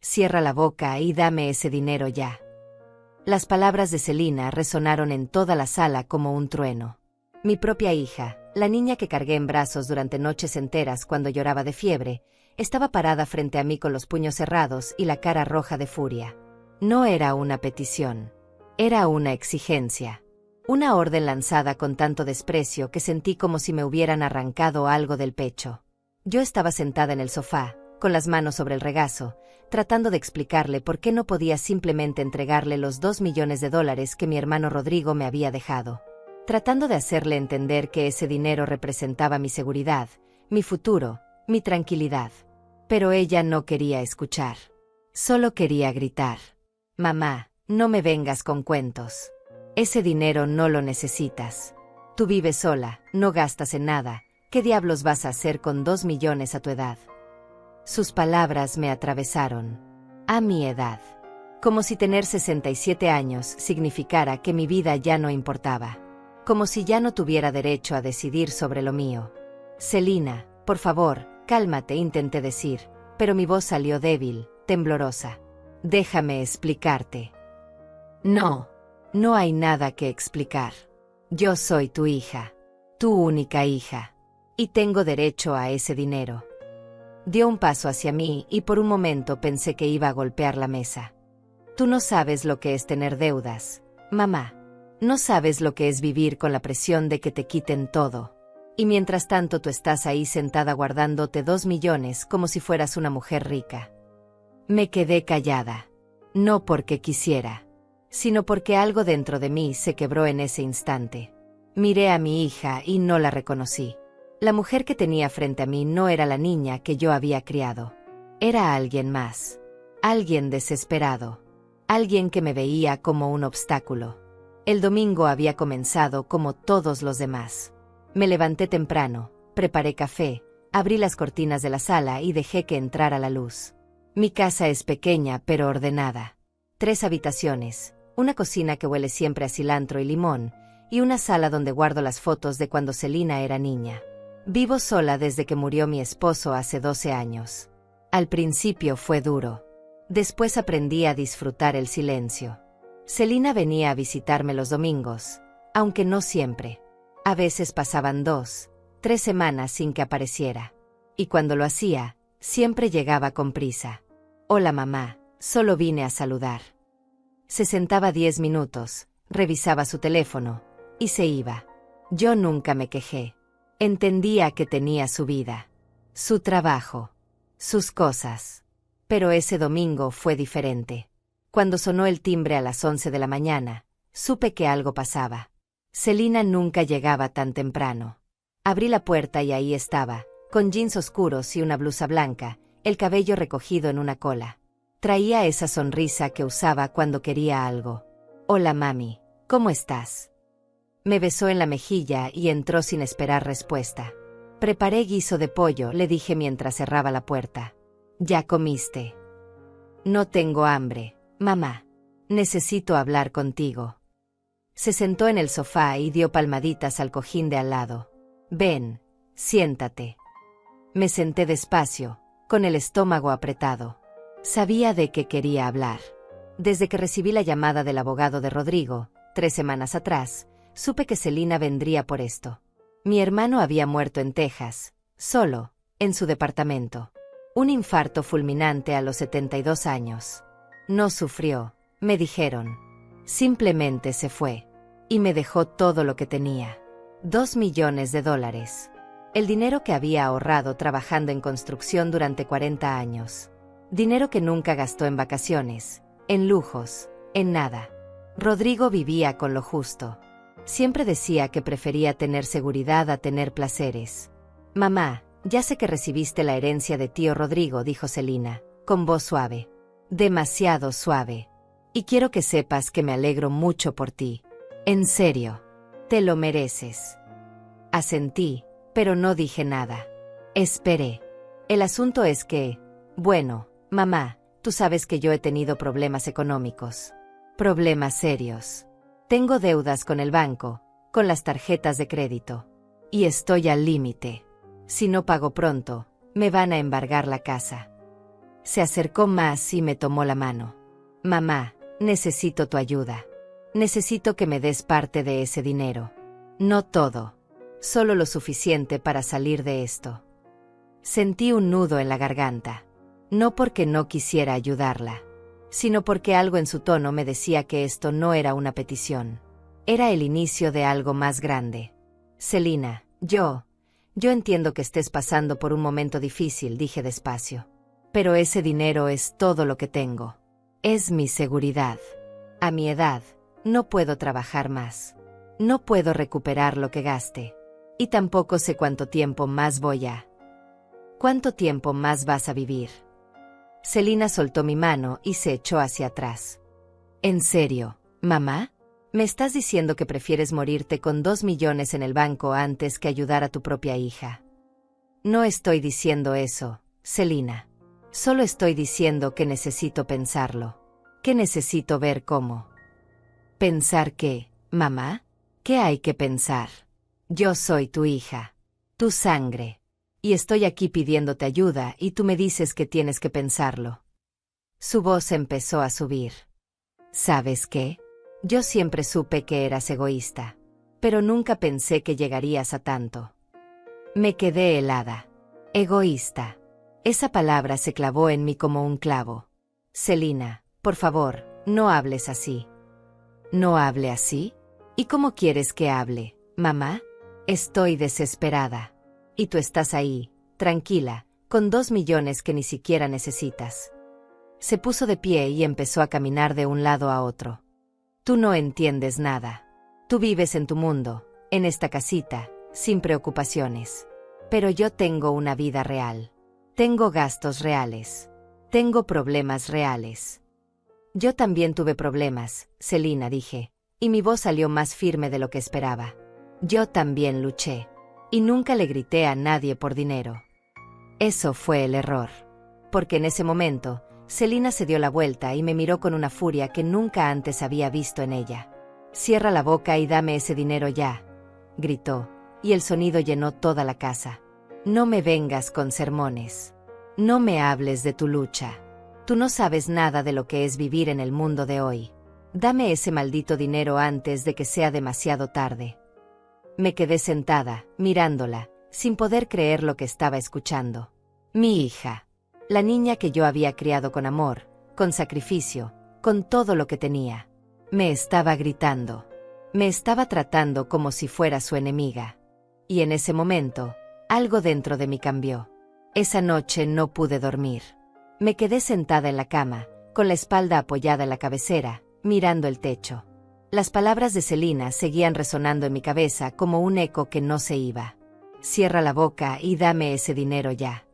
cierra la boca y dame ese dinero ya. Las palabras de Celina resonaron en toda la sala como un trueno. Mi propia hija, la niña que cargué en brazos durante noches enteras cuando lloraba de fiebre, estaba parada frente a mí con los puños cerrados y la cara roja de furia. No era una petición. Era una exigencia. Una orden lanzada con tanto desprecio que sentí como si me hubieran arrancado algo del pecho. Yo estaba sentada en el sofá, con las manos sobre el regazo, tratando de explicarle por qué no podía simplemente entregarle los $2 millones que mi hermano Rodrigo me había dejado. Tratando de hacerle entender que ese dinero representaba mi seguridad, mi futuro, mi tranquilidad. Pero ella no quería escuchar. Solo quería gritar. Mamá, no me vengas con cuentos. Ese dinero no lo necesitas. Tú vives sola, no gastas en nada. ¿Qué diablos vas a hacer con 2 millones a tu edad? Sus palabras me atravesaron. A mi edad. Como si tener 67 años significara que mi vida ya no importaba. Como si ya no tuviera derecho a decidir sobre lo mío. Celina, por favor, cálmate, intenté decir, pero mi voz salió débil, temblorosa. Déjame explicarte. No. No hay nada que explicar. Yo soy tu hija. Tu única hija. Y tengo derecho a ese dinero. Dio un paso hacia mí y por un momento pensé que iba a golpear la mesa. Tú no sabes lo que es tener deudas, mamá. No sabes lo que es vivir con la presión de que te quiten todo. Y mientras tanto tú estás ahí sentada guardándote 2 millones como si fueras una mujer rica. Me quedé callada. No porque quisiera, sino porque algo dentro de mí se quebró en ese instante. Miré a mi hija y no la reconocí. La mujer que tenía frente a mí no era la niña que yo había criado. Era alguien más. Alguien desesperado. Alguien que me veía como un obstáculo. El domingo había comenzado como todos los demás. Me levanté temprano, preparé café, abrí las cortinas de la sala y dejé que entrara la luz. Mi casa es pequeña pero ordenada. 3 habitaciones, una cocina que huele siempre a cilantro y limón, y una sala donde guardo las fotos de cuando Celina era niña. Vivo sola desde que murió mi esposo hace 12 años. Al principio fue duro. Después aprendí a disfrutar el silencio. Celina venía a visitarme los domingos, aunque no siempre. A veces pasaban 2, 3 semanas sin que apareciera. Y cuando lo hacía, siempre llegaba con prisa. Hola mamá, solo vine a saludar. Se sentaba 10 minutos, revisaba su teléfono, y se iba. Yo nunca me quejé. Entendía que tenía su vida, su trabajo, sus cosas. Pero ese domingo fue diferente. Cuando sonó el timbre a las 11 de la mañana, supe que algo pasaba. Celina nunca llegaba tan temprano. Abrí la puerta y ahí estaba, con jeans oscuros y una blusa blanca, el cabello recogido en una cola. Traía esa sonrisa que usaba cuando quería algo. Hola mami, ¿cómo estás? Me besó en la mejilla y entró sin esperar respuesta. Preparé guiso de pollo, le dije mientras cerraba la puerta. ¿Ya comiste? No tengo hambre, mamá. Necesito hablar contigo. Se sentó en el sofá y dio palmaditas al cojín de al lado. Ven, siéntate. Me senté despacio, con el estómago apretado. Sabía de qué quería hablar. Desde que recibí la llamada del abogado de Rodrigo, 3 semanas atrás, supe que Celina vendría por esto. Mi hermano había muerto en Texas, solo, en su departamento. Un infarto fulminante a los 72 años. No sufrió, me dijeron. Simplemente se fue. Y me dejó todo lo que tenía. $2 millones. El dinero que había ahorrado trabajando en construcción durante 40 años. Dinero que nunca gastó en vacaciones, en lujos, en nada. Rodrigo vivía con lo justo. Siempre decía que prefería tener seguridad a tener placeres. Mamá, ya sé que recibiste la herencia de tío Rodrigo, dijo Celina, con voz suave. Demasiado suave. Y quiero que sepas que me alegro mucho por ti. En serio. Te lo mereces. Asentí, pero no dije nada. Esperé. El asunto es que, bueno, mamá, tú sabes que yo he tenido problemas económicos. Problemas serios. Tengo deudas con el banco, con las tarjetas de crédito. Y estoy al límite. Si no pago pronto, me van a embargar la casa. Se acercó más y me tomó la mano. Mamá, necesito tu ayuda. Necesito que me des parte de ese dinero. No todo. Solo lo suficiente para salir de esto. Sentí un nudo en la garganta. No porque no quisiera ayudarla, sino porque algo en su tono me decía que esto no era una petición. Era el inicio de algo más grande. Selina, yo entiendo que estés pasando por un momento difícil, dije despacio. Pero ese dinero es todo lo que tengo. Es mi seguridad. A mi edad, no puedo trabajar más. No puedo recuperar lo que gaste. Y tampoco sé cuánto tiempo más voy a... ¿Cuánto tiempo más vas a vivir? Selina soltó mi mano y se echó hacia atrás. ¿En serio, mamá? ¿Me estás diciendo que prefieres morirte con 2 millones en el banco antes que ayudar a tu propia hija? No estoy diciendo eso, Selina. Solo estoy diciendo que necesito pensarlo. Que necesito ver cómo. ¿Pensar qué, mamá? ¿Qué hay que pensar? Yo soy tu hija. Tu sangre. Y estoy aquí pidiéndote ayuda y tú me dices que tienes que pensarlo. Su voz empezó a subir. ¿Sabes qué? Yo siempre supe que eras egoísta. Pero nunca pensé que llegarías a tanto. Me quedé helada. Egoísta. Esa palabra se clavó en mí como un clavo. Selina, por favor, no hables así. ¿No hable así? ¿Y cómo quieres que hable, mamá? Estoy desesperada. Y tú estás ahí, tranquila, con 2 millones que ni siquiera necesitas. Se puso de pie y empezó a caminar de un lado a otro. Tú no entiendes nada. Tú vives en tu mundo, en esta casita, sin preocupaciones. Pero yo tengo una vida real. Tengo gastos reales. Tengo problemas reales. Yo también tuve problemas, Selina, dije, y mi voz salió más firme de lo que esperaba. Yo también luché. Y nunca le grité a nadie por dinero. Eso fue el error. Porque en ese momento, Selina se dio la vuelta y me miró con una furia que nunca antes había visto en ella. «Cierra la boca y dame ese dinero ya», gritó, y el sonido llenó toda la casa. «No me vengas con sermones. No me hables de tu lucha. Tú no sabes nada de lo que es vivir en el mundo de hoy. Dame ese maldito dinero antes de que sea demasiado tarde». Me quedé sentada, mirándola, sin poder creer lo que estaba escuchando. Mi hija. La niña que yo había criado con amor, con sacrificio, con todo lo que tenía. Me estaba gritando. Me estaba tratando como si fuera su enemiga. Y en ese momento, algo dentro de mí cambió. Esa noche no pude dormir. Me quedé sentada en la cama, con la espalda apoyada en la cabecera, mirando el techo. Las palabras de Selina seguían resonando en mi cabeza como un eco que no se iba. «Cierra la boca y dame ese dinero ya».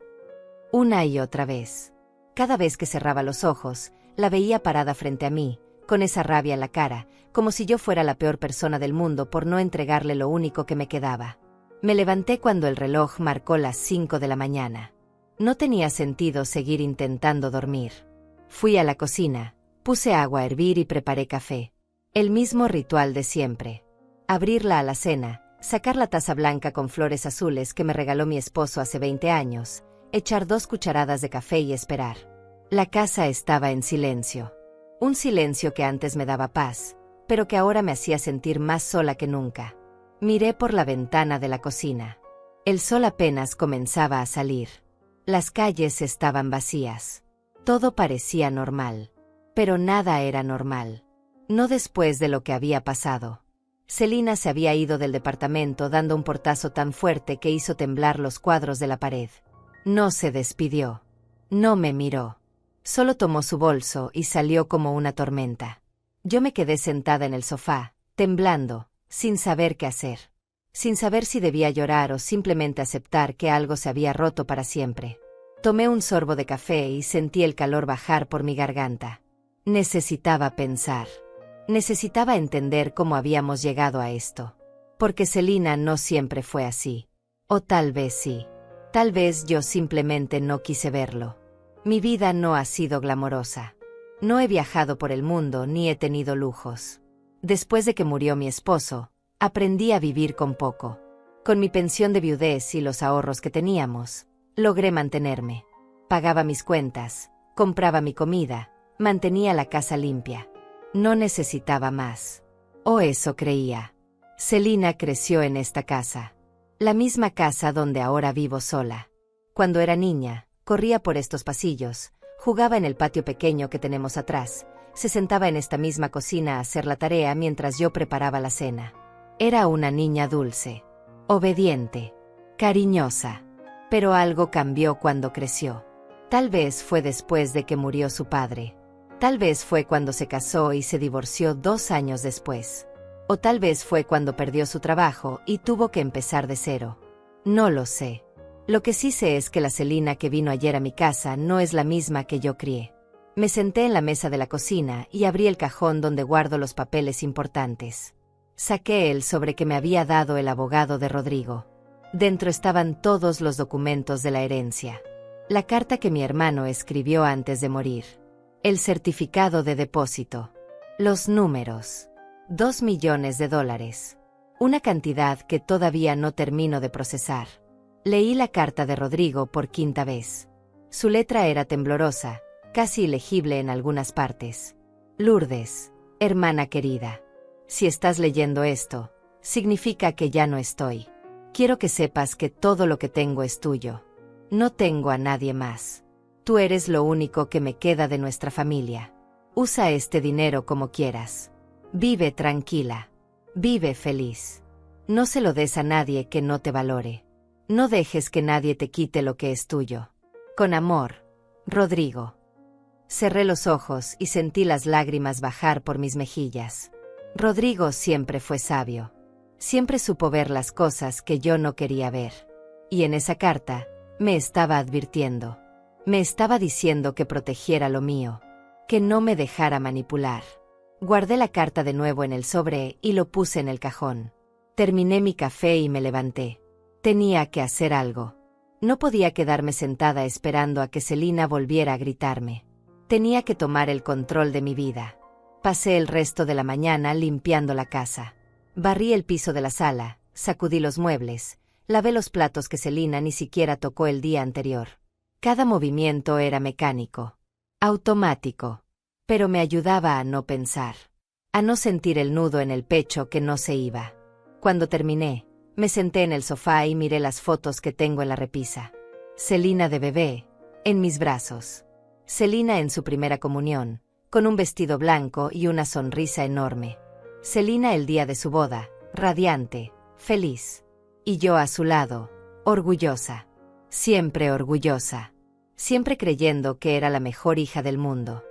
Una y otra vez. Cada vez que cerraba los ojos, la veía parada frente a mí, con esa rabia en la cara, como si yo fuera la peor persona del mundo por no entregarle lo único que me quedaba. Me levanté cuando el reloj marcó las 5 de la mañana. No tenía sentido seguir intentando dormir. Fui a la cocina, puse agua a hervir y preparé café. El mismo ritual de siempre. Abrir la alacena, sacar la taza blanca con flores azules que me regaló mi esposo hace 20 años, echar 2 cucharadas de café y esperar. La casa estaba en silencio. Un silencio que antes me daba paz, pero que ahora me hacía sentir más sola que nunca. Miré por la ventana de la cocina. El sol apenas comenzaba a salir. Las calles estaban vacías. Todo parecía normal. Pero nada era normal. No después de lo que había pasado. Selina se había ido del departamento dando un portazo tan fuerte que hizo temblar los cuadros de la pared. No se despidió. No me miró. Solo tomó su bolso y salió como una tormenta. Yo me quedé sentada en el sofá, temblando, sin saber qué hacer. Sin saber si debía llorar o simplemente aceptar que algo se había roto para siempre. Tomé un sorbo de café y sentí el calor bajar por mi garganta. Necesitaba pensar. Necesitaba entender cómo habíamos llegado a esto. Porque Selina no siempre fue así. O tal vez sí. Tal vez yo simplemente no quise verlo. Mi vida no ha sido glamorosa. No he viajado por el mundo ni he tenido lujos. Después de que murió mi esposo, aprendí a vivir con poco. Con mi pensión de viudez y los ahorros que teníamos, logré mantenerme. Pagaba mis cuentas, compraba mi comida, mantenía la casa limpia. No necesitaba más. O eso creía. Selina creció en esta casa. La misma casa donde ahora vivo sola. Cuando era niña, corría por estos pasillos, jugaba en el patio pequeño que tenemos atrás, se sentaba en esta misma cocina a hacer la tarea mientras yo preparaba la cena. Era una niña dulce, obediente, cariñosa. Pero algo cambió cuando creció. Tal vez fue después de que murió su padre. Tal vez fue cuando se casó y se divorció 2 años después. O tal vez fue cuando perdió su trabajo y tuvo que empezar de cero. No lo sé. Lo que sí sé es que la Selina que vino ayer a mi casa no es la misma que yo crié. Me senté en la mesa de la cocina y abrí el cajón donde guardo los papeles importantes. Saqué el sobre que me había dado el abogado de Rodrigo. Dentro estaban todos los documentos de la herencia. La carta que mi hermano escribió antes de morir. El certificado de depósito. Los números. $2 millones. Una cantidad que todavía no termino de procesar. Leí la carta de Rodrigo por 5ª vez. Su letra era temblorosa, casi ilegible en algunas partes. Lourdes, hermana querida. Si estás leyendo esto, significa que ya no estoy. Quiero que sepas que todo lo que tengo es tuyo. No tengo a nadie más. Tú eres lo único que me queda de nuestra familia. Usa este dinero como quieras. Vive tranquila. Vive feliz. No se lo des a nadie que no te valore. No dejes que nadie te quite lo que es tuyo. Con amor, Rodrigo. Cerré los ojos y sentí las lágrimas bajar por mis mejillas. Rodrigo siempre fue sabio. Siempre supo ver las cosas que yo no quería ver. Y en esa carta, me estaba advirtiendo. Me estaba diciendo que protegiera lo mío. Que no me dejara manipular. Guardé la carta de nuevo en el sobre y lo puse en el cajón. Terminé mi café y me levanté. Tenía que hacer algo. No podía quedarme sentada esperando a que Selina volviera a gritarme. Tenía que tomar el control de mi vida. Pasé el resto de la mañana limpiando la casa. Barrí el piso de la sala, sacudí los muebles, lavé los platos que Selina ni siquiera tocó el día anterior. Cada movimiento era mecánico, automático. Pero me ayudaba a no pensar, a no sentir el nudo en el pecho que no se iba. Cuando terminé, me senté en el sofá y miré las fotos que tengo en la repisa. Selina de bebé, en mis brazos. Selina en su primera comunión, con un vestido blanco y una sonrisa enorme. Selina el día de su boda, radiante, feliz. Y yo a su lado, orgullosa. Siempre orgullosa. Siempre creyendo que era la mejor hija del mundo.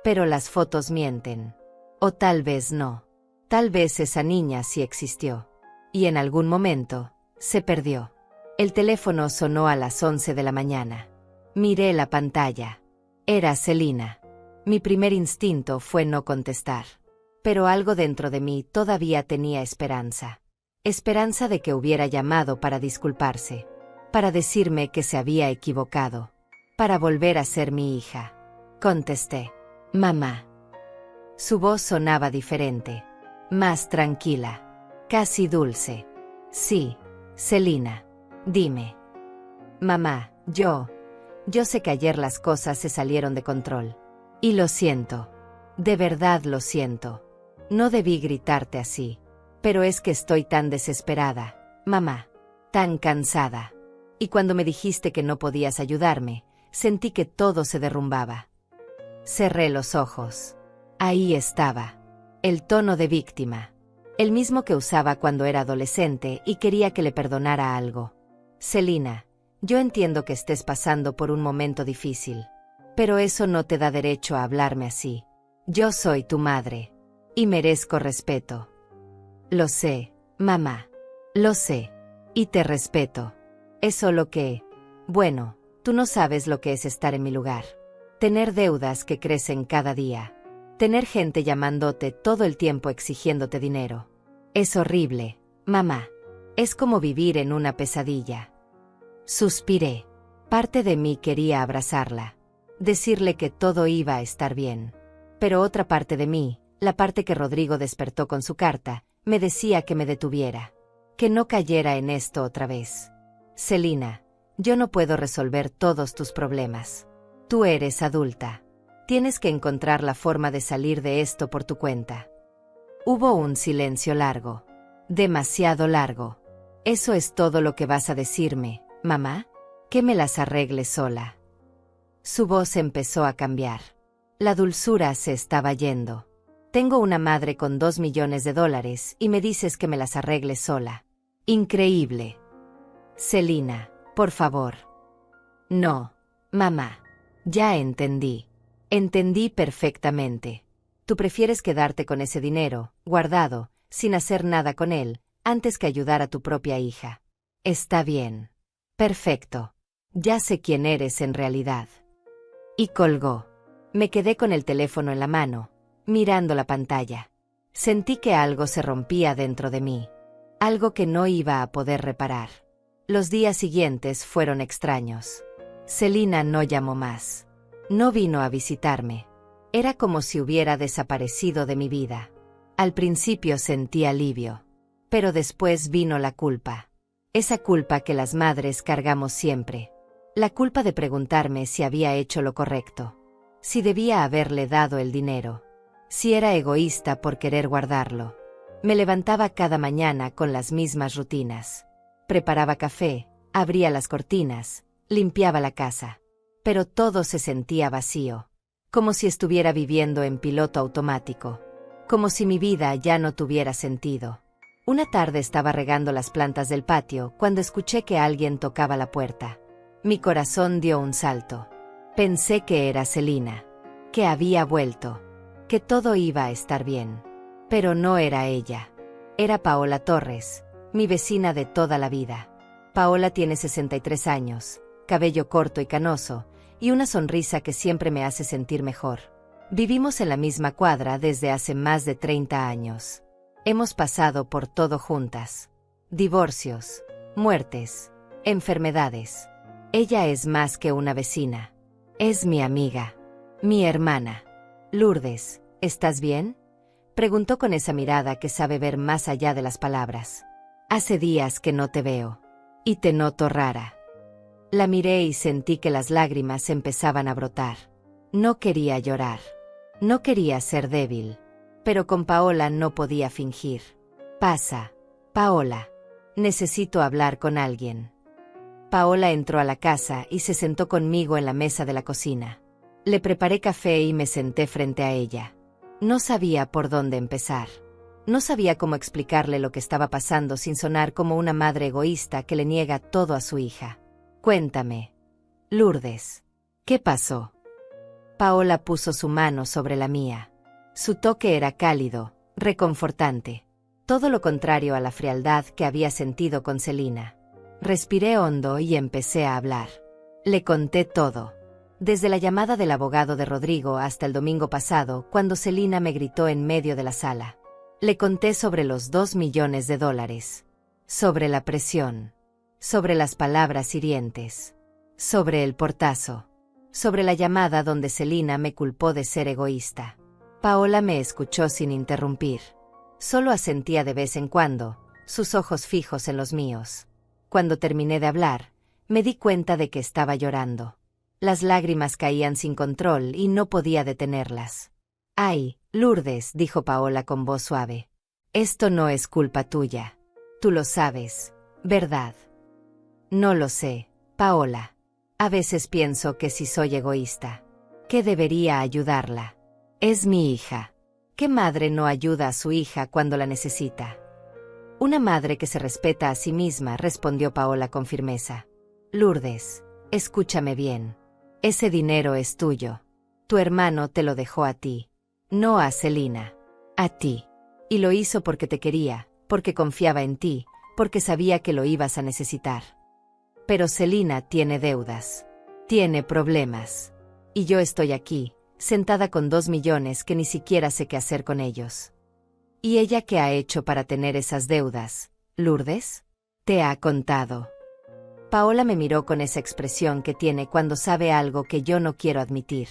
Pero las fotos mienten. O tal vez no. Tal vez esa niña sí existió. Y en algún momento, se perdió. El teléfono sonó a las 11 de la mañana. Miré la pantalla. Era Selina. Mi primer instinto fue no contestar. Pero algo dentro de mí todavía tenía esperanza. Esperanza de que hubiera llamado para disculparse. Para decirme que se había equivocado. Para volver a ser mi hija. Contesté. Mamá. Su voz sonaba diferente. Más tranquila. Casi dulce. Sí, Selina. Dime. Mamá, yo sé que ayer las cosas se salieron de control. Y lo siento. De verdad lo siento. No debí gritarte así. Pero es que estoy tan desesperada, mamá. Tan cansada. Y cuando me dijiste que no podías ayudarme, sentí que todo se derrumbaba. Cerré los ojos. Ahí estaba. El tono de víctima. El mismo que usaba cuando era adolescente y quería que le perdonara algo. Selina, yo entiendo que estés pasando por un momento difícil. Pero eso no te da derecho a hablarme así. Yo soy tu madre. Y merezco respeto. Lo sé, mamá. Lo sé. Y te respeto. Es solo que... Bueno, tú no sabes lo que es estar en mi lugar. Tener deudas que crecen cada día. Tener gente llamándote todo el tiempo exigiéndote dinero. Es horrible, mamá. Es como vivir en una pesadilla. Suspiré. Parte de mí quería abrazarla. Decirle que todo iba a estar bien. Pero otra parte de mí, la parte que Rodrigo despertó con su carta, me decía que me detuviera. Que no cayera en esto otra vez. Selina, yo no puedo resolver todos tus problemas. Tú eres adulta. Tienes que encontrar la forma de salir de esto por tu cuenta. Hubo un silencio largo. Demasiado largo. ¿Eso es todo lo que vas a decirme, mamá? Que me las arregle sola. Su voz empezó a cambiar. La dulzura se estaba yendo. Tengo una madre con $2 millones y me dices que me las arregle sola. Increíble. Celina, por favor. No, mamá. Ya entendí. Entendí perfectamente. Tú prefieres quedarte con ese dinero, guardado, sin hacer nada con él, antes que ayudar a tu propia hija. Está bien. Perfecto. Ya sé quién eres en realidad. Y colgó. Me quedé con el teléfono en la mano, mirando la pantalla. Sentí que algo se rompía dentro de mí. Algo que no iba a poder reparar. Los días siguientes fueron extraños. Celina no llamó más. No vino a visitarme. Era como si hubiera desaparecido de mi vida. Al principio sentí alivio. Pero después vino la culpa. Esa culpa que las madres cargamos siempre. La culpa de preguntarme si había hecho lo correcto. Si debía haberle dado el dinero. Si era egoísta por querer guardarlo. Me levantaba cada mañana con las mismas rutinas. Preparaba café, abría las cortinas, limpiaba la casa. Pero todo se sentía vacío. Como si estuviera viviendo en piloto automático. Como si mi vida ya no tuviera sentido. Una tarde estaba regando las plantas del patio cuando escuché que alguien tocaba la puerta. Mi corazón dio un salto. Pensé que era Celina. Que había vuelto. Que todo iba a estar bien. Pero no era ella. Era Paola Torres, mi vecina de toda la vida. Paola tiene 63 años, cabello corto y canoso, y una sonrisa que siempre me hace sentir mejor. Vivimos en la misma cuadra desde hace más de 30 años. Hemos pasado por todo juntas. Divorcios, muertes, enfermedades. Ella es más que una vecina. Es mi amiga. Mi hermana. Lourdes, ¿estás bien? Preguntó con esa mirada que sabe ver más allá de las palabras. Hace días que no te veo. Y te noto rara. La miré y sentí que las lágrimas empezaban a brotar. No quería llorar. No quería ser débil. Pero con Paola no podía fingir. Pasa, Paola. Necesito hablar con alguien. Paola entró a la casa y se sentó conmigo en la mesa de la cocina. Le preparé café y me senté frente a ella. No sabía por dónde empezar. No sabía cómo explicarle lo que estaba pasando sin sonar como una madre egoísta que le niega todo a su hija. Cuéntame, Lourdes, ¿qué pasó? Paola puso su mano sobre la mía. Su toque era cálido, reconfortante. Todo lo contrario a la frialdad que había sentido con Celina. Respiré hondo y empecé a hablar. Le conté todo. Desde la llamada del abogado de Rodrigo hasta el domingo pasado, cuando Celina me gritó en medio de la sala. Le conté sobre los $2 millones. Sobre la presión. Sobre las palabras hirientes. Sobre el portazo. Sobre la llamada donde Celina me culpó de ser egoísta. Paola me escuchó sin interrumpir. Solo asentía de vez en cuando, sus ojos fijos en los míos. Cuando terminé de hablar, me di cuenta de que estaba llorando. Las lágrimas caían sin control y no podía detenerlas. «Ay, Lourdes», dijo Paola con voz suave. «Esto no es culpa tuya. Tú lo sabes, ¿verdad?» «No lo sé, Paola. A veces pienso que si soy egoísta, que debería ayudarla. Es mi hija. ¿Qué madre no ayuda a su hija cuando la necesita?» «Una madre que se respeta a sí misma», respondió Paola con firmeza. «Lourdes, escúchame bien. Ese dinero es tuyo. Tu hermano te lo dejó a ti. No a Celina. A ti. Y lo hizo porque te quería, porque confiaba en ti, porque sabía que lo ibas a necesitar. Pero Celina tiene deudas. Tiene problemas. Y yo estoy aquí, sentada con 2 millones que ni siquiera sé qué hacer con ellos. ¿Y ella qué ha hecho para tener esas deudas, Lourdes? Te ha contado». Paola me miró con esa expresión que tiene cuando sabe algo que yo no quiero admitir.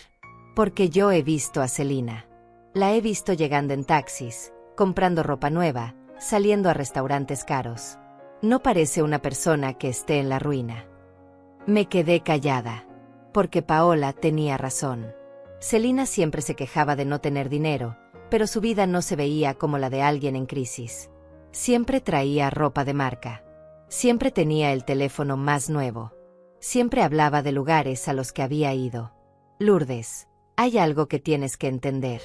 Porque yo he visto a Celina. La he visto llegando en taxis, comprando ropa nueva, saliendo a restaurantes caros. No parece una persona que esté en la ruina. Me quedé callada. Porque Paola tenía razón. Celina siempre se quejaba de no tener dinero, pero su vida no se veía como la de alguien en crisis. Siempre traía ropa de marca. Siempre tenía el teléfono más nuevo. Siempre hablaba de lugares a los que había ido. Lourdes, hay algo que tienes que entender.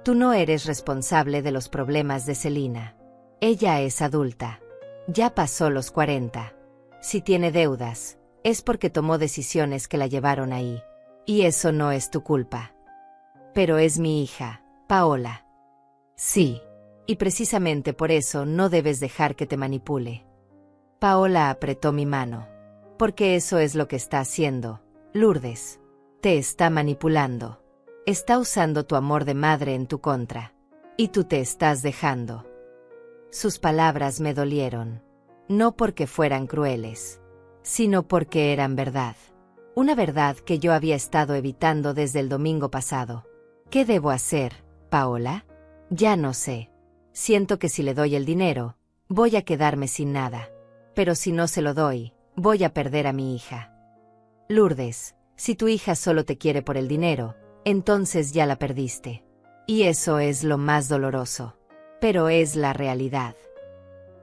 Tú no eres responsable de los problemas de Celina. Ella es adulta. Ya pasó los 40. Si tiene deudas, es porque tomó decisiones que la llevaron ahí. Y eso no es tu culpa. Pero es mi hija, Paola. Sí. Y precisamente por eso no debes dejar que te manipule. Paola apretó mi mano. Porque eso es lo que está haciendo, Lourdes. Te está manipulando. Está usando tu amor de madre en tu contra. Y tú te estás dejando. Sus palabras me dolieron. No porque fueran crueles, sino porque eran verdad. Una verdad que yo había estado evitando desde el domingo pasado. ¿Qué debo hacer, Paola? Ya no sé. Siento que si le doy el dinero, voy a quedarme sin nada. Pero si no se lo doy, voy a perder a mi hija. Lourdes, si tu hija solo te quiere por el dinero, entonces ya la perdiste. Y eso es lo más doloroso. Pero es la realidad.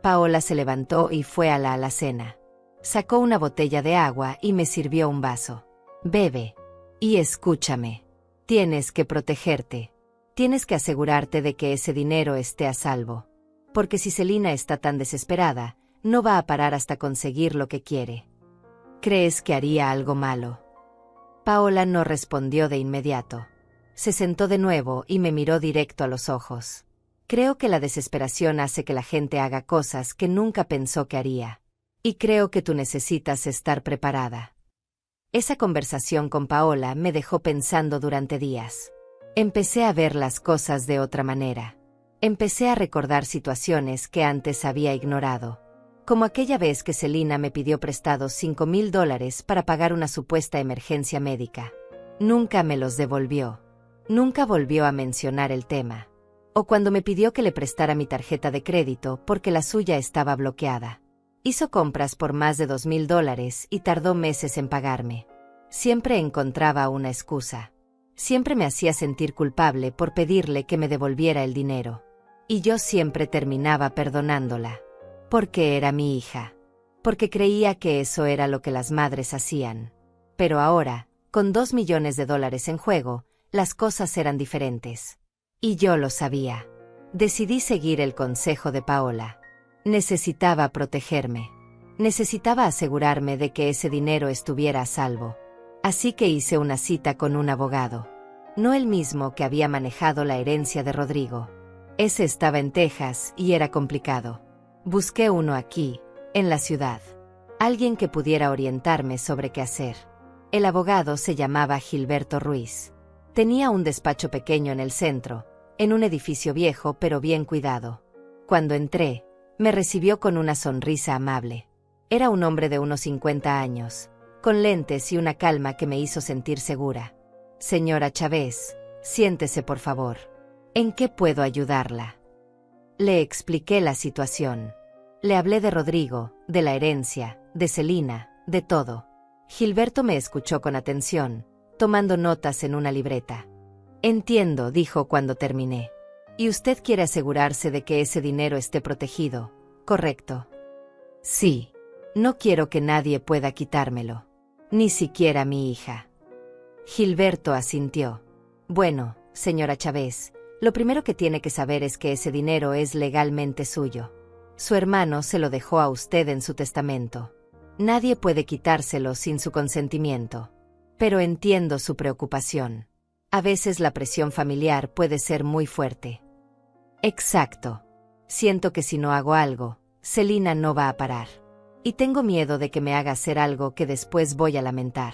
Paola se levantó y fue a la alacena. Sacó una botella de agua y me sirvió un vaso. Bebe. Y escúchame. Tienes que protegerte. Tienes que asegurarte de que ese dinero esté a salvo. Porque si Celina está tan desesperada, no va a parar hasta conseguir lo que quiere. ¿Crees que haría algo malo? Paola no respondió de inmediato. Se sentó de nuevo y me miró directo a los ojos. Creo que la desesperación hace que la gente haga cosas que nunca pensó que haría. Y creo que tú necesitas estar preparada. Esa conversación con Paola me dejó pensando durante días. Empecé a ver las cosas de otra manera. Empecé a recordar situaciones que antes había ignorado. Como aquella vez que Celina me pidió prestados $5,000 para pagar una supuesta emergencia médica. Nunca me los devolvió. Nunca volvió a mencionar el tema. O cuando me pidió que le prestara mi tarjeta de crédito porque la suya estaba bloqueada. Hizo compras por más de $2,000 y tardó meses en pagarme. Siempre encontraba una excusa. Siempre me hacía sentir culpable por pedirle que me devolviera el dinero. Y yo siempre terminaba perdonándola. Porque era mi hija. Porque creía que eso era lo que las madres hacían. Pero ahora, con $2 millones en juego, las cosas eran diferentes. Y yo lo sabía. Decidí seguir el consejo de Paola. Necesitaba protegerme. Necesitaba asegurarme de que ese dinero estuviera a salvo. Así que hice una cita con un abogado. No el mismo que había manejado la herencia de Rodrigo. Ese estaba en Texas y era complicado. Busqué uno aquí, en la ciudad. Alguien que pudiera orientarme sobre qué hacer. El abogado se llamaba Gilberto Ruiz. Tenía un despacho pequeño en el centro, en un edificio viejo pero bien cuidado. Cuando entré, me recibió con una sonrisa amable. Era un hombre de unos 50 años, con lentes y una calma que me hizo sentir segura. Señora Chávez, siéntese por favor. ¿En qué puedo ayudarla? Le expliqué la situación. Le hablé de Rodrigo, de la herencia, de Celina, de todo. Gilberto me escuchó con atención, tomando notas en una libreta. Entiendo, dijo cuando terminé. Y usted quiere asegurarse de que ese dinero esté protegido, ¿correcto? Sí. No quiero que nadie pueda quitármelo. Ni siquiera mi hija. Gilberto asintió. Bueno, señora Chávez, lo primero que tiene que saber es que ese dinero es legalmente suyo. Su hermano se lo dejó a usted en su testamento. Nadie puede quitárselo sin su consentimiento. Pero entiendo su preocupación. A veces la presión familiar puede ser muy fuerte. Exacto. Siento que si no hago algo, Celina no va a parar. Y tengo miedo de que me haga hacer algo que después voy a lamentar.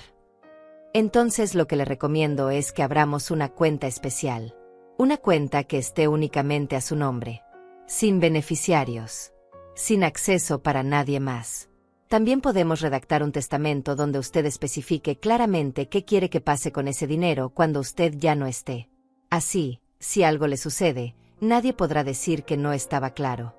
Entonces lo que le recomiendo es que abramos una cuenta especial. Una cuenta que esté únicamente a su nombre. Sin beneficiarios. Sin acceso para nadie más. También podemos redactar un testamento donde usted especifique claramente qué quiere que pase con ese dinero cuando usted ya no esté. Así, si algo le sucede, nadie podrá decir que no estaba claro.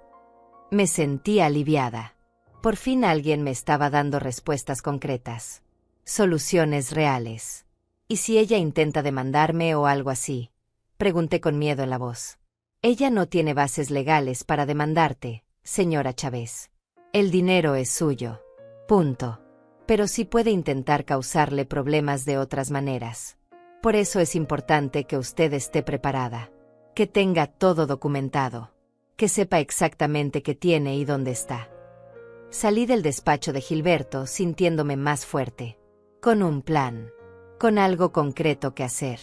Me sentí aliviada. Por fin alguien me estaba dando respuestas concretas. Soluciones reales. ¿Y si ella intenta demandarme o algo así? Pregunté con miedo en la voz. Ella no tiene bases legales para demandarte, señora Chávez. El dinero es suyo. Punto. Pero sí puede intentar causarle problemas de otras maneras. Por eso es importante que usted esté preparada. Que tenga todo documentado. Que sepa exactamente qué tiene y dónde está. Salí del despacho de Gilberto sintiéndome más fuerte. Con un plan. Con algo concreto que hacer.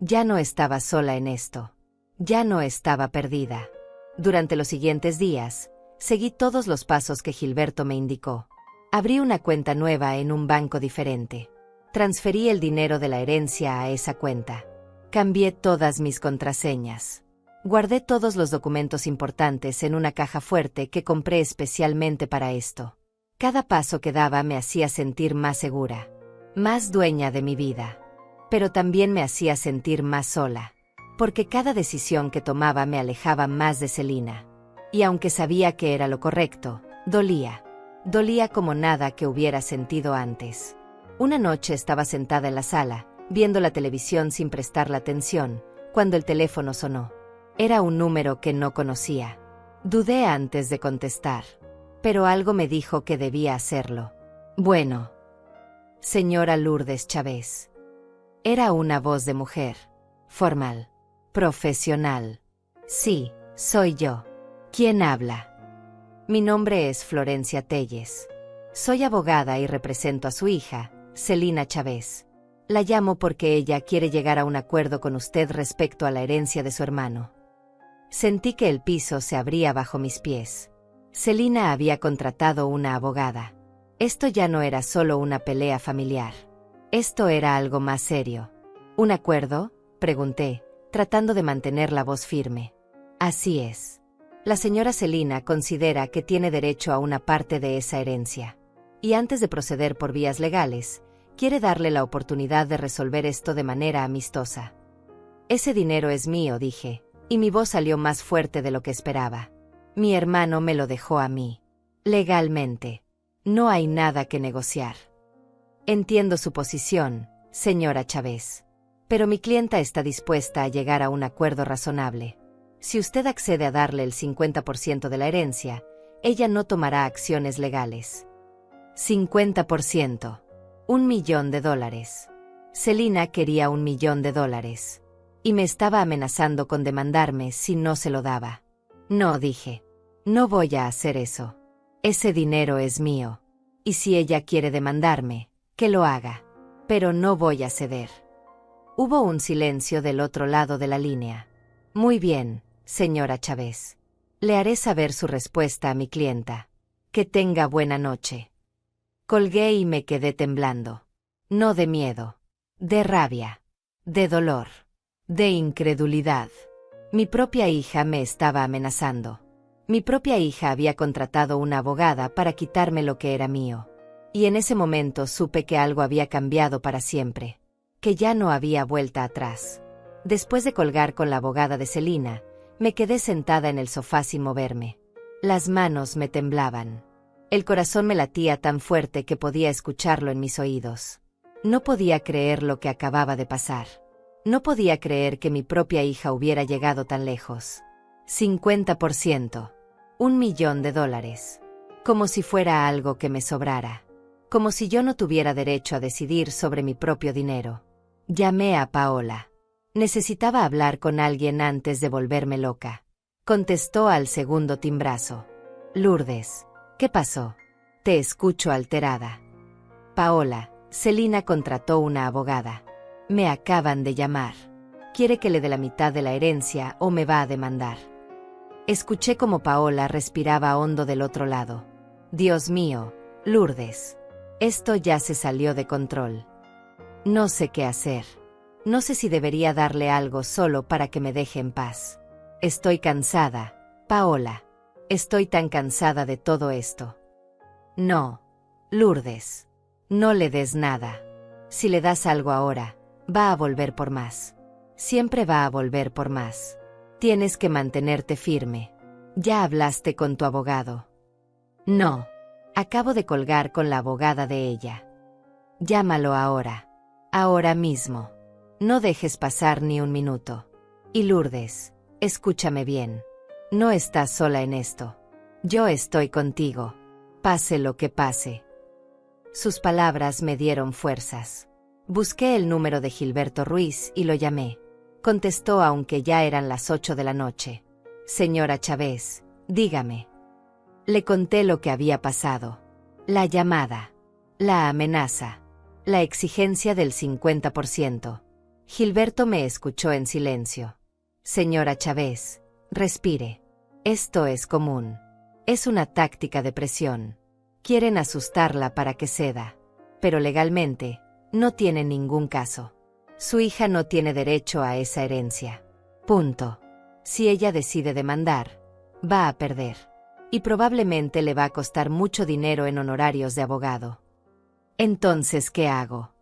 Ya no estaba sola en esto. Ya no estaba perdida. Durante los siguientes días, seguí todos los pasos que Gilberto me indicó. Abrí una cuenta nueva en un banco diferente. Transferí el dinero de la herencia a esa cuenta. Cambié todas mis contraseñas. Guardé todos los documentos importantes en una caja fuerte que compré especialmente para esto. Cada paso que daba me hacía sentir más segura, más dueña de mi vida. Pero también me hacía sentir más sola, porque cada decisión que tomaba me alejaba más de Celina. Y aunque sabía que era lo correcto, dolía. Dolía como nada que hubiera sentido antes. Una noche estaba sentada en la sala, viendo la televisión sin prestarle atención, cuando el teléfono sonó. Era un número que no conocía. Dudé antes de contestar, pero algo me dijo que debía hacerlo. Bueno. Señora Lourdes Chávez. Era una voz de mujer. Formal. Profesional. Sí, soy yo. ¿Quién habla? Mi nombre es Florencia Telles. Soy abogada y represento a su hija, Celina Chávez. La llamo porque ella quiere llegar a un acuerdo con usted respecto a la herencia de su hermano. Sentí que el piso se abría bajo mis pies. Celina había contratado una abogada. Esto ya no era solo una pelea familiar. Esto era algo más serio. ¿Un acuerdo?, pregunté, tratando de mantener la voz firme. Así es. La señora Celina considera que tiene derecho a una parte de esa herencia. Y antes de proceder por vías legales, quiere darle la oportunidad de resolver esto de manera amistosa. Ese dinero es mío, dije, y mi voz salió más fuerte de lo que esperaba. Mi hermano me lo dejó a mí. Legalmente. No hay nada que negociar. Entiendo su posición, señora Chávez. Pero mi clienta está dispuesta a llegar a un acuerdo razonable. Si usted accede a darle el 50% de la herencia, ella no tomará acciones legales. 50%. $1.000.000. Celina quería $1.000.000. Y me estaba amenazando con demandarme si no se lo daba. No, dije. No voy a hacer eso. Ese dinero es mío. Y si ella quiere demandarme, que lo haga. Pero no voy a ceder. Hubo un silencio del otro lado de la línea. Muy bien, señora Chávez. Le haré saber su respuesta a mi clienta. Que tenga buena noche. Colgué y me quedé temblando. No de miedo. De rabia. De dolor. De incredulidad. Mi propia hija me estaba amenazando. Mi propia hija había contratado una abogada para quitarme lo que era mío. Y en ese momento supe que algo había cambiado para siempre. Que ya no había vuelta atrás. Después de colgar con la abogada de Celina, me quedé sentada en el sofá sin moverme. Las manos me temblaban. El corazón me latía tan fuerte que podía escucharlo en mis oídos. No podía creer lo que acababa de pasar. No podía creer que mi propia hija hubiera llegado tan lejos. 50%. $1.000.000. Como si fuera algo que me sobrara. Como si yo no tuviera derecho a decidir sobre mi propio dinero. Llamé a Paola. Necesitaba hablar con alguien antes de volverme loca. Contestó al segundo timbrazo. Lourdes, ¿qué pasó? Te escucho alterada. Paola, Celina contrató una abogada. Me acaban de llamar. Quiere que le dé la mitad de la herencia o me va a demandar. Escuché como Paola respiraba hondo del otro lado. Dios mío, Lourdes. Esto ya se salió de control. No sé qué hacer. No sé si debería darle algo solo para que me deje en paz. Estoy cansada, Paola. Estoy tan cansada de todo esto. No, Lourdes. No le des nada. Si le das algo ahora, va a volver por más. Siempre va a volver por más. Tienes que mantenerte firme. ¿Ya hablaste con tu abogado? No. Acabo de colgar con la abogada de ella. Llámalo ahora. Ahora mismo. No dejes pasar ni un minuto. Y Lourdes, escúchame bien. No estás sola en esto. Yo estoy contigo. Pase lo que pase. Sus palabras me dieron fuerzas. Busqué el número de Gilberto Ruiz y lo llamé. Contestó aunque ya eran las 8 de la noche. Señora Chávez, dígame. Le conté lo que había pasado. La llamada. La amenaza. La exigencia del 50%. Gilberto me escuchó en silencio. Señora Chávez, respire. Esto es común. Es una táctica de presión. Quieren asustarla para que ceda. Pero legalmente, no tiene ningún caso. Su hija no tiene derecho a esa herencia. Punto. Si ella decide demandar, va a perder. Y probablemente le va a costar mucho dinero en honorarios de abogado. Entonces, ¿qué hago?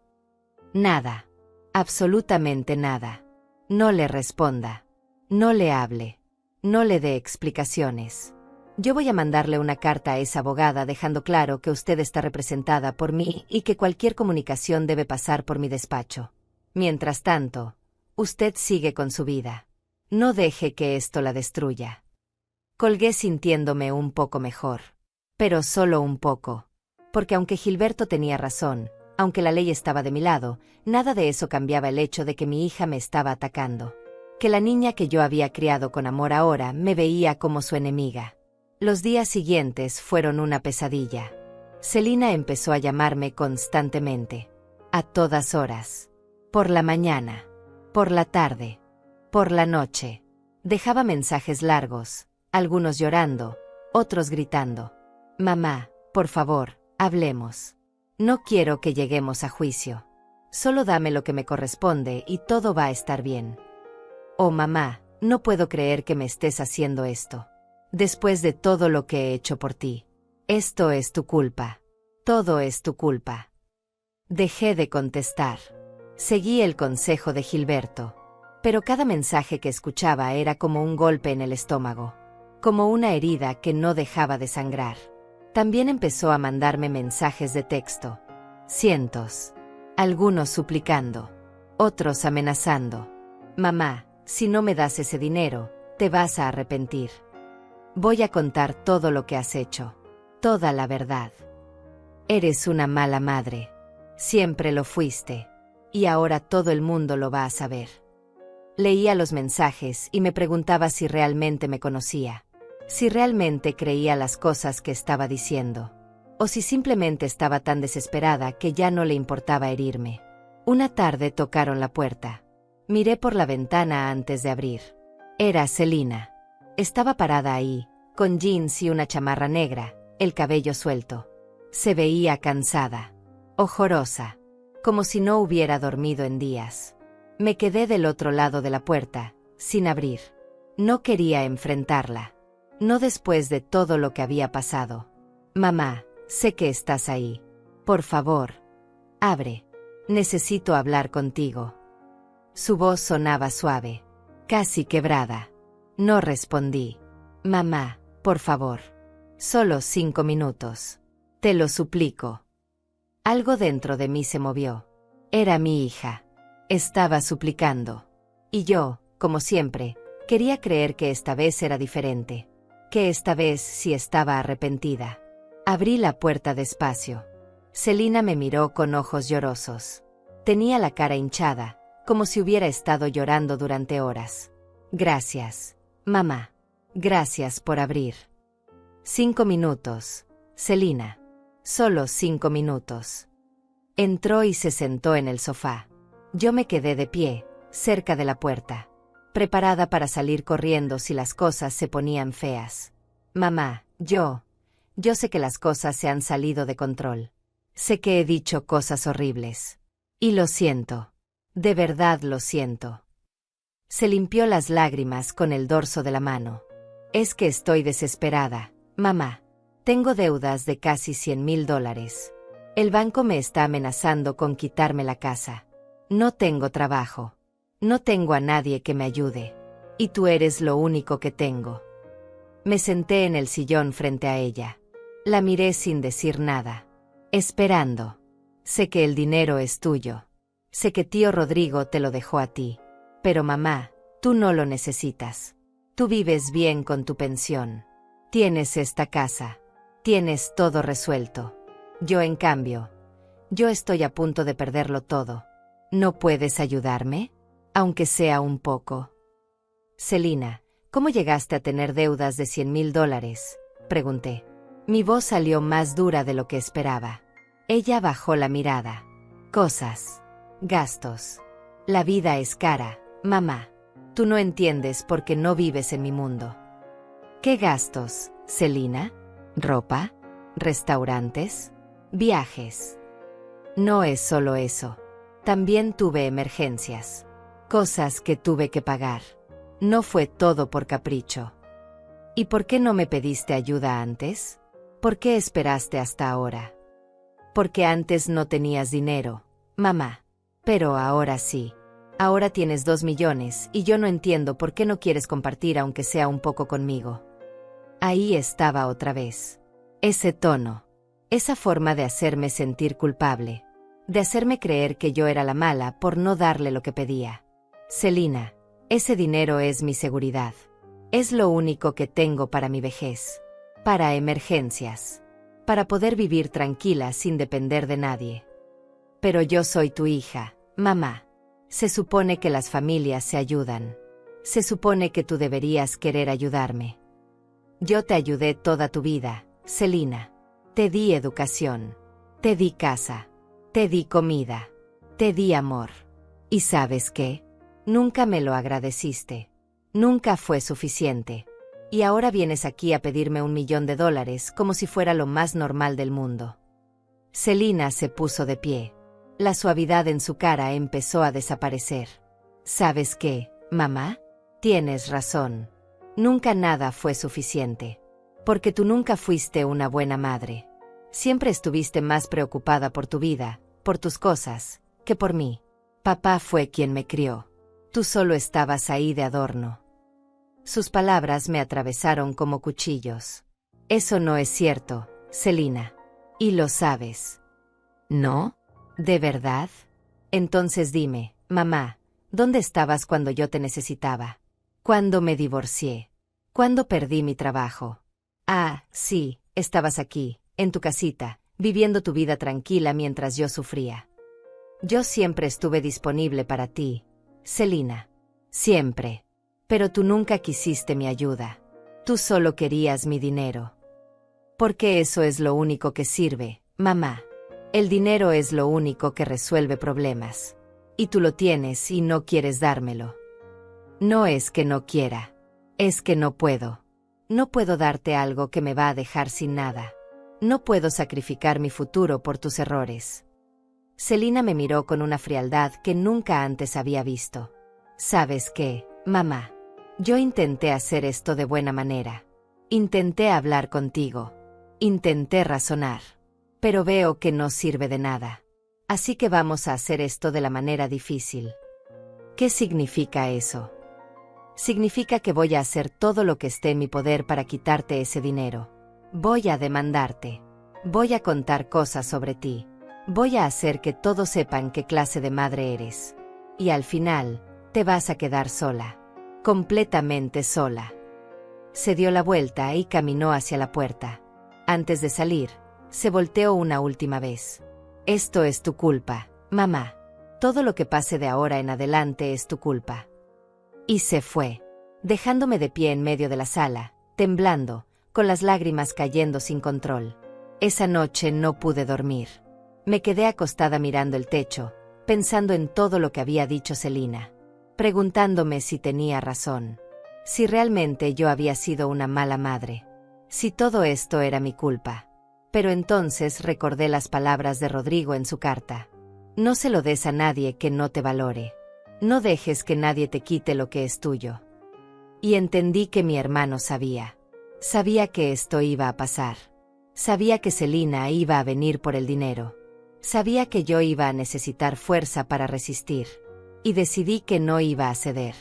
Nada. Absolutamente nada. No le responda. No le hable. No le dé explicaciones. Yo voy a mandarle una carta a esa abogada dejando claro que usted está representada por mí y que cualquier comunicación debe pasar por mi despacho. Mientras tanto, usted sigue con su vida. No deje que esto la destruya. Colgué sintiéndome un poco mejor. Pero solo un poco. Porque aunque Gilberto tenía razón, aunque la ley estaba de mi lado, nada de eso cambiaba el hecho de que mi hija me estaba atacando. Que la niña que yo había criado con amor ahora me veía como su enemiga. Los días siguientes fueron una pesadilla. Celina empezó a llamarme constantemente. A todas horas. Por la mañana. Por la tarde. Por la noche. Dejaba mensajes largos, algunos llorando, otros gritando. Mamá, por favor, hablemos. No quiero que lleguemos a juicio. Solo dame lo que me corresponde y todo va a estar bien. Oh mamá, no puedo creer que me estés haciendo esto. Después de todo lo que he hecho por ti. Esto es tu culpa. Todo es tu culpa. Dejé de contestar. Seguí el consejo de Gilberto. Pero cada mensaje que escuchaba era como un golpe en el estómago. Como una herida que no dejaba de sangrar. También empezó a mandarme mensajes de texto. Cientos. Algunos suplicando. Otros amenazando. Mamá, si no me das ese dinero, te vas a arrepentir. Voy a contar todo lo que has hecho. Toda la verdad. Eres una mala madre. Siempre lo fuiste. Y ahora todo el mundo lo va a saber. Leía los mensajes y me preguntaba si realmente me conocía. Si realmente creía las cosas que estaba diciendo. O si simplemente estaba tan desesperada que ya no le importaba herirme. Una tarde tocaron la puerta. Miré por la ventana antes de abrir. Era Celina. Estaba parada ahí, con jeans y una chamarra negra, el cabello suelto. Se veía cansada. Ojorosa. Como si no hubiera dormido en días. Me quedé del otro lado de la puerta, sin abrir. No quería enfrentarla. No después de todo lo que había pasado. Mamá, sé que estás ahí. Por favor. Abre. Necesito hablar contigo. Su voz sonaba suave. Casi quebrada. No respondí. Mamá, por favor. Solo 5 minutos. Te lo suplico. Algo dentro de mí se movió. Era mi hija. Estaba suplicando. Y yo, como siempre, quería creer que esta vez era diferente. Que esta vez sí estaba arrepentida. Abrí la puerta despacio. Celina me miró con ojos llorosos. Tenía la cara hinchada, como si hubiera estado llorando durante horas. Gracias, mamá. Gracias por abrir. 5 minutos, Celina. Solo 5 minutos. Entró y se sentó en el sofá. Yo me quedé de pie, cerca de la puerta, preparada para salir corriendo si las cosas se ponían feas. Mamá, yo sé que las cosas se han salido de control. Sé que he dicho cosas horribles. Y lo siento. De verdad lo siento. Se limpió las lágrimas con el dorso de la mano. Es que estoy desesperada, mamá. Tengo deudas de casi $100,000. El banco me está amenazando con quitarme la casa. No tengo trabajo. No tengo a nadie que me ayude. Y tú eres lo único que tengo. Me senté en el sillón frente a ella. La miré sin decir nada. Esperando. Sé que el dinero es tuyo. Sé que tío Rodrigo te lo dejó a ti. Pero mamá, tú no lo necesitas. Tú vives bien con tu pensión. Tienes esta casa. Tienes todo resuelto. Yo, en cambio, yo estoy a punto de perderlo todo. ¿No puedes ayudarme? Aunque sea un poco. Celina, ¿cómo llegaste a tener deudas de $100,000? Pregunté. Mi voz salió más dura de lo que esperaba. Ella bajó la mirada. Cosas. Gastos. La vida es cara, mamá. Tú no entiendes porque no vives en mi mundo. ¿Qué gastos, Celina? ¿Ropa? ¿Restaurantes? ¿Viajes? No es solo eso. También tuve emergencias. Cosas que tuve que pagar. No fue todo por capricho. ¿Y por qué no me pediste ayuda antes? ¿Por qué esperaste hasta ahora? Porque antes no tenías dinero, mamá. Pero ahora sí. Ahora tienes 2 millones y yo no entiendo por qué no quieres compartir aunque sea un poco conmigo. Ahí estaba otra vez. Ese tono. Esa forma de hacerme sentir culpable. De hacerme creer que yo era la mala por no darle lo que pedía. Celina, ese dinero es mi seguridad. Es lo único que tengo para mi vejez. Para emergencias. Para poder vivir tranquila sin depender de nadie. Pero yo soy tu hija, mamá. Se supone que las familias se ayudan. Se supone que tú deberías querer ayudarme. Yo te ayudé toda tu vida, Celina. Te di educación. Te di casa. Te di comida. Te di amor. ¿Y sabes qué? Nunca me lo agradeciste. Nunca fue suficiente. Y ahora vienes aquí a pedirme $1 millón como si fuera lo más normal del mundo. Celina se puso de pie. La suavidad en su cara empezó a desaparecer. ¿Sabes qué, mamá? Tienes razón. Nunca nada fue suficiente. Porque tú nunca fuiste una buena madre. Siempre estuviste más preocupada por tu vida, por tus cosas, que por mí. Papá fue quien me crió. Tú solo estabas ahí de adorno. Sus palabras me atravesaron como cuchillos. Eso no es cierto, Celina. Y lo sabes. ¿No? ¿De verdad? Entonces dime, mamá, ¿dónde estabas cuando yo te necesitaba? ¿Cuándo me divorcié? ¿Cuándo perdí mi trabajo? Ah, sí, estabas aquí, en tu casita, viviendo tu vida tranquila mientras yo sufría. Yo siempre estuve disponible para ti, Celina. Siempre. Pero tú nunca quisiste mi ayuda. Tú solo querías mi dinero. Porque eso es lo único que sirve, mamá. El dinero es lo único que resuelve problemas. Y tú lo tienes y no quieres dármelo. No es que no quiera. Es que no puedo. No puedo darte algo que me va a dejar sin nada. No puedo sacrificar mi futuro por tus errores. Celina me miró con una frialdad que nunca antes había visto. ¿Sabes qué, mamá? Yo intenté hacer esto de buena manera. Intenté hablar contigo. Intenté razonar. Pero veo que no sirve de nada. Así que vamos a hacer esto de la manera difícil. ¿Qué significa eso? Significa que voy a hacer todo lo que esté en mi poder para quitarte ese dinero. Voy a demandarte. Voy a contar cosas sobre ti. Voy a hacer que todos sepan qué clase de madre eres. Y al final, te vas a quedar sola. Completamente sola. Se dio la vuelta y caminó hacia la puerta. Antes de salir, se volteó una última vez. Esto es tu culpa, mamá. Todo lo que pase de ahora en adelante es tu culpa. Y se fue, dejándome de pie en medio de la sala, temblando, con las lágrimas cayendo sin control. Esa noche no pude dormir. Me quedé acostada mirando el techo, pensando en todo lo que había dicho Celina, preguntándome si tenía razón, si realmente yo había sido una mala madre, si todo esto era mi culpa. Pero entonces recordé las palabras de Rodrigo en su carta. No se lo des a nadie que no te valore. No dejes que nadie te quite lo que es tuyo. Y entendí que mi hermano sabía. Sabía que esto iba a pasar. Sabía que Celina iba a venir por el dinero. Sabía que yo iba a necesitar fuerza para resistir. Y decidí que no iba a ceder.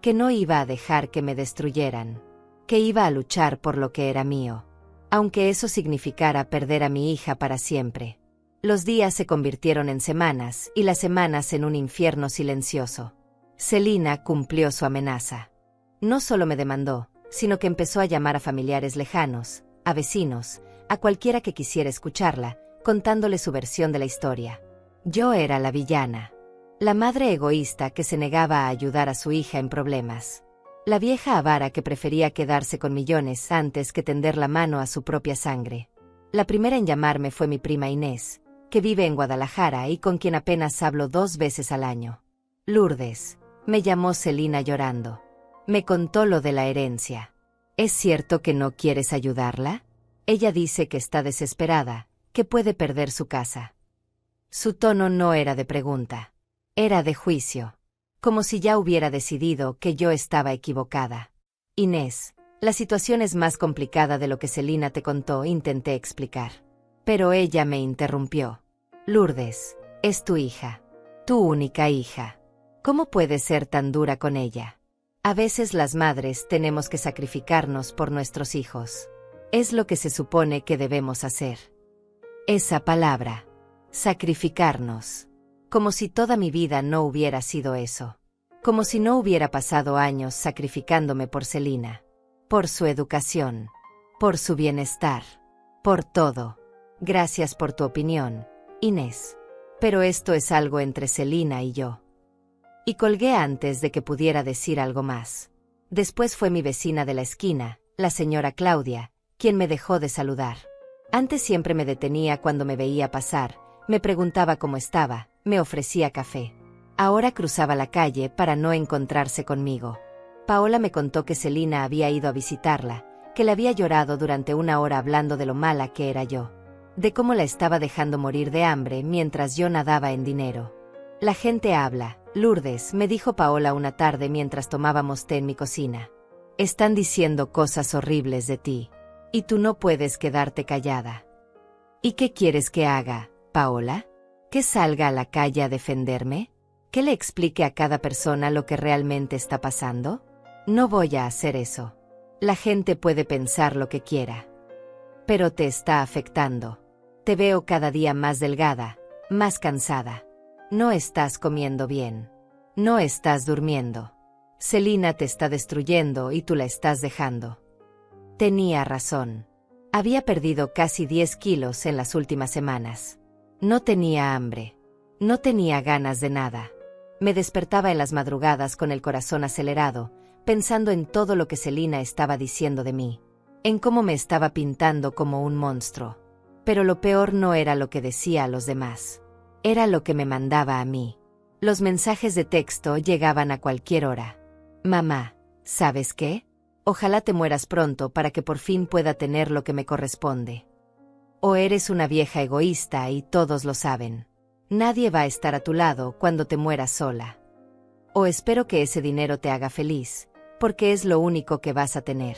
Que no iba a dejar que me destruyeran. Que iba a luchar por lo que era mío. Aunque eso significara perder a mi hija para siempre. Los días se convirtieron en semanas y las semanas en un infierno silencioso. Selina cumplió su amenaza. No solo me demandó, sino que empezó a llamar a familiares lejanos, a vecinos, a cualquiera que quisiera escucharla, contándole su versión de la historia. Yo era la villana. La madre egoísta que se negaba a ayudar a su hija en problemas. La vieja avara que prefería quedarse con millones antes que tender la mano a su propia sangre. La primera en llamarme fue mi prima Inés, que vive en Guadalajara y con quien apenas hablo 2 veces al año. Lourdes, me llamó Selina llorando. Me contó lo de la herencia. ¿Es cierto que no quieres ayudarla? Ella dice que está desesperada, que puede perder su casa. Su tono no era de pregunta. Era de juicio. Como si ya hubiera decidido que yo estaba equivocada. Inés, la situación es más complicada de lo que Selina te contó, intenté explicar. Pero ella me interrumpió. Lourdes, es tu hija. Tu única hija. ¿Cómo puedes ser tan dura con ella? A veces las madres tenemos que sacrificarnos por nuestros hijos. Es lo que se supone que debemos hacer. Esa palabra. Sacrificarnos. Como si toda mi vida no hubiera sido eso. Como si no hubiera pasado años sacrificándome por Selina. Por su educación. Por su bienestar. Por todo. Gracias por tu opinión, Inés. Pero esto es algo entre Selina y yo. Y colgué antes de que pudiera decir algo más. Después fue mi vecina de la esquina, la señora Claudia, quien me dejó de saludar. Antes siempre me detenía cuando me veía pasar, me preguntaba cómo estaba, me ofrecía café. Ahora cruzaba la calle para no encontrarse conmigo. Paola me contó que Selina había ido a visitarla, que le había llorado durante 1 hora hablando de lo mala que era yo. De cómo la estaba dejando morir de hambre mientras yo nadaba en dinero. La gente habla, Lourdes, me dijo Paola una tarde mientras tomábamos té en mi cocina. Están diciendo cosas horribles de ti. Y tú no puedes quedarte callada. ¿Y qué quieres que haga, Paola? ¿Que salga a la calle a defenderme? ¿Que le explique a cada persona lo que realmente está pasando? No voy a hacer eso. La gente puede pensar lo que quiera. Pero te está afectando. Te veo cada día más delgada, más cansada. No estás comiendo bien. No estás durmiendo. Selina te está destruyendo y tú la estás dejando. Tenía razón. Había perdido casi 10 kilos en las últimas semanas. No tenía hambre. No tenía ganas de nada. Me despertaba en las madrugadas con el corazón acelerado, pensando en todo lo que Selina estaba diciendo de mí. En cómo me estaba pintando como un monstruo. Pero lo peor no era lo que decía a los demás. Era lo que me mandaba a mí. Los mensajes de texto llegaban a cualquier hora. Mamá, ¿sabes qué? Ojalá te mueras pronto para que por fin pueda tener lo que me corresponde. O eres una vieja egoísta y todos lo saben. Nadie va a estar a tu lado cuando te mueras sola. O espero que ese dinero te haga feliz, porque es lo único que vas a tener.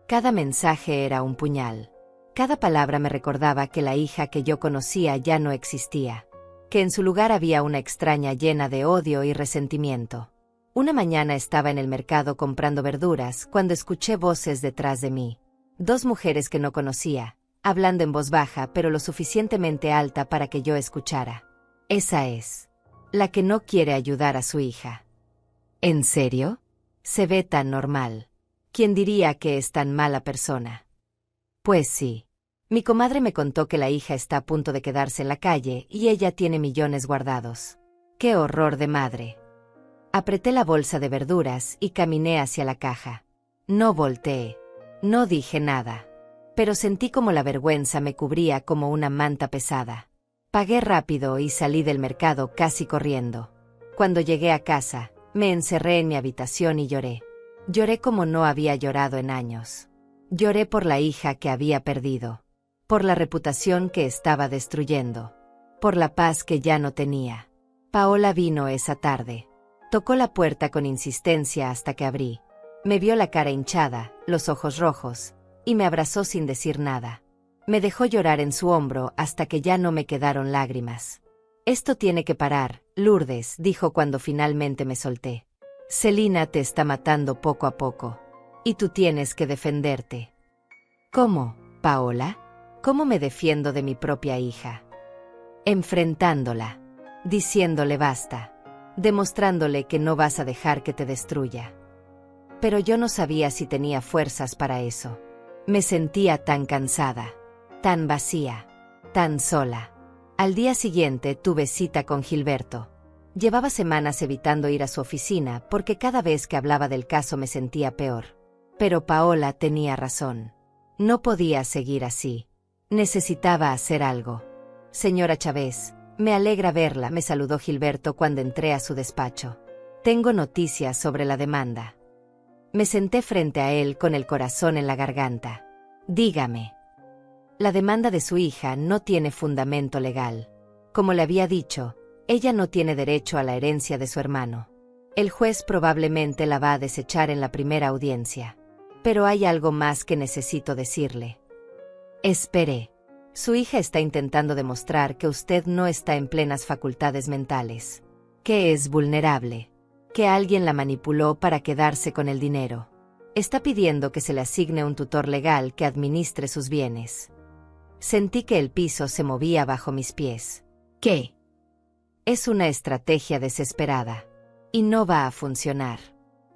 Cada mensaje era un puñal. Cada palabra me recordaba que la hija que yo conocía ya no existía, que en su lugar había una extraña llena de odio y resentimiento. Una mañana estaba en el mercado comprando verduras cuando escuché voces detrás de mí. 2 mujeres que no conocía, hablando en voz baja pero lo suficientemente alta para que yo escuchara. Esa es. La que no quiere ayudar a su hija. ¿En serio? Se ve tan normal. ¿Quién diría que es tan mala persona? Pues sí. Mi comadre me contó que la hija está a punto de quedarse en la calle y ella tiene millones guardados. ¡Qué horror de madre! Apreté la bolsa de verduras y caminé hacia la caja. No volteé. No dije nada. Pero sentí como la vergüenza me cubría como una manta pesada. Pagué rápido y salí del mercado casi corriendo. Cuando llegué a casa, me encerré en mi habitación y lloré. Lloré como no había llorado en años. Lloré por la hija que había perdido. Por la reputación que estaba destruyendo. Por la paz que ya no tenía. Paola vino esa tarde. Tocó la puerta con insistencia hasta que abrí. Me vio la cara hinchada, los ojos rojos, y me abrazó sin decir nada. Me dejó llorar en su hombro hasta que ya no me quedaron lágrimas. Esto tiene que parar, Lourdes, dijo cuando finalmente me solté. Selina te está matando poco a poco. Y tú tienes que defenderte. ¿Cómo, Paola? ¿Cómo me defiendo de mi propia hija? enfrentándola, diciéndole basta, demostrándole que no vas a dejar que te destruya. Pero yo no sabía si tenía fuerzas para eso. Me sentía tan cansada, tan vacía, tan sola. Al día siguiente tuve cita con Gilberto. Llevaba semanas evitando ir a su oficina porque cada vez que hablaba del caso me sentía peor. Pero Paola tenía razón. No podía seguir así. Necesitaba hacer algo. Señora Chávez, me alegra verla, me saludó Gilberto cuando entré a su despacho. Tengo noticias sobre la demanda. Me senté frente a él con el corazón en la garganta. Dígame. La demanda de su hija no tiene fundamento legal. Como le había dicho, ella no tiene derecho a la herencia de su hermano. El juez probablemente la va a desechar en la primera audiencia. Pero hay algo más que necesito decirle. Espere. Su hija está intentando demostrar que usted no está en plenas facultades mentales, que es vulnerable, que alguien la manipuló para quedarse con el dinero. Está pidiendo que se le asigne un tutor legal que administre sus bienes. Sentí que el piso se movía bajo mis pies. ¿Qué? Es una estrategia desesperada. Y no va a funcionar.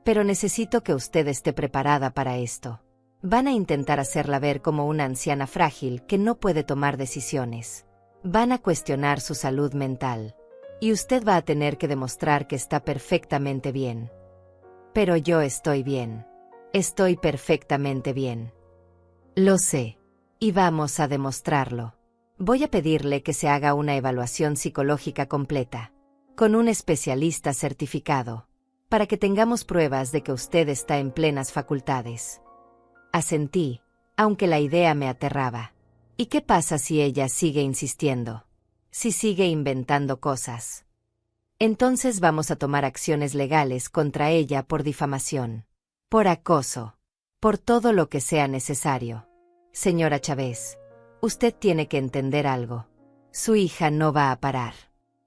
Pero necesito que usted esté preparada para esto. Van a intentar hacerla ver como una anciana frágil que no puede tomar decisiones. Van a cuestionar su salud mental. Y usted va a tener que demostrar que está perfectamente bien. Pero yo estoy bien. Estoy perfectamente bien. Lo sé. Y vamos a demostrarlo. Voy a pedirle que se haga una evaluación psicológica completa, con un especialista certificado, para que tengamos pruebas de que usted está en plenas facultades. Asentí, aunque la idea me aterraba. ¿Y qué pasa si ella sigue insistiendo? Si sigue inventando cosas. Entonces vamos a tomar acciones legales contra ella por difamación, por acoso, por todo lo que sea necesario. Señora Chávez, usted tiene que entender algo. Su hija no va a parar.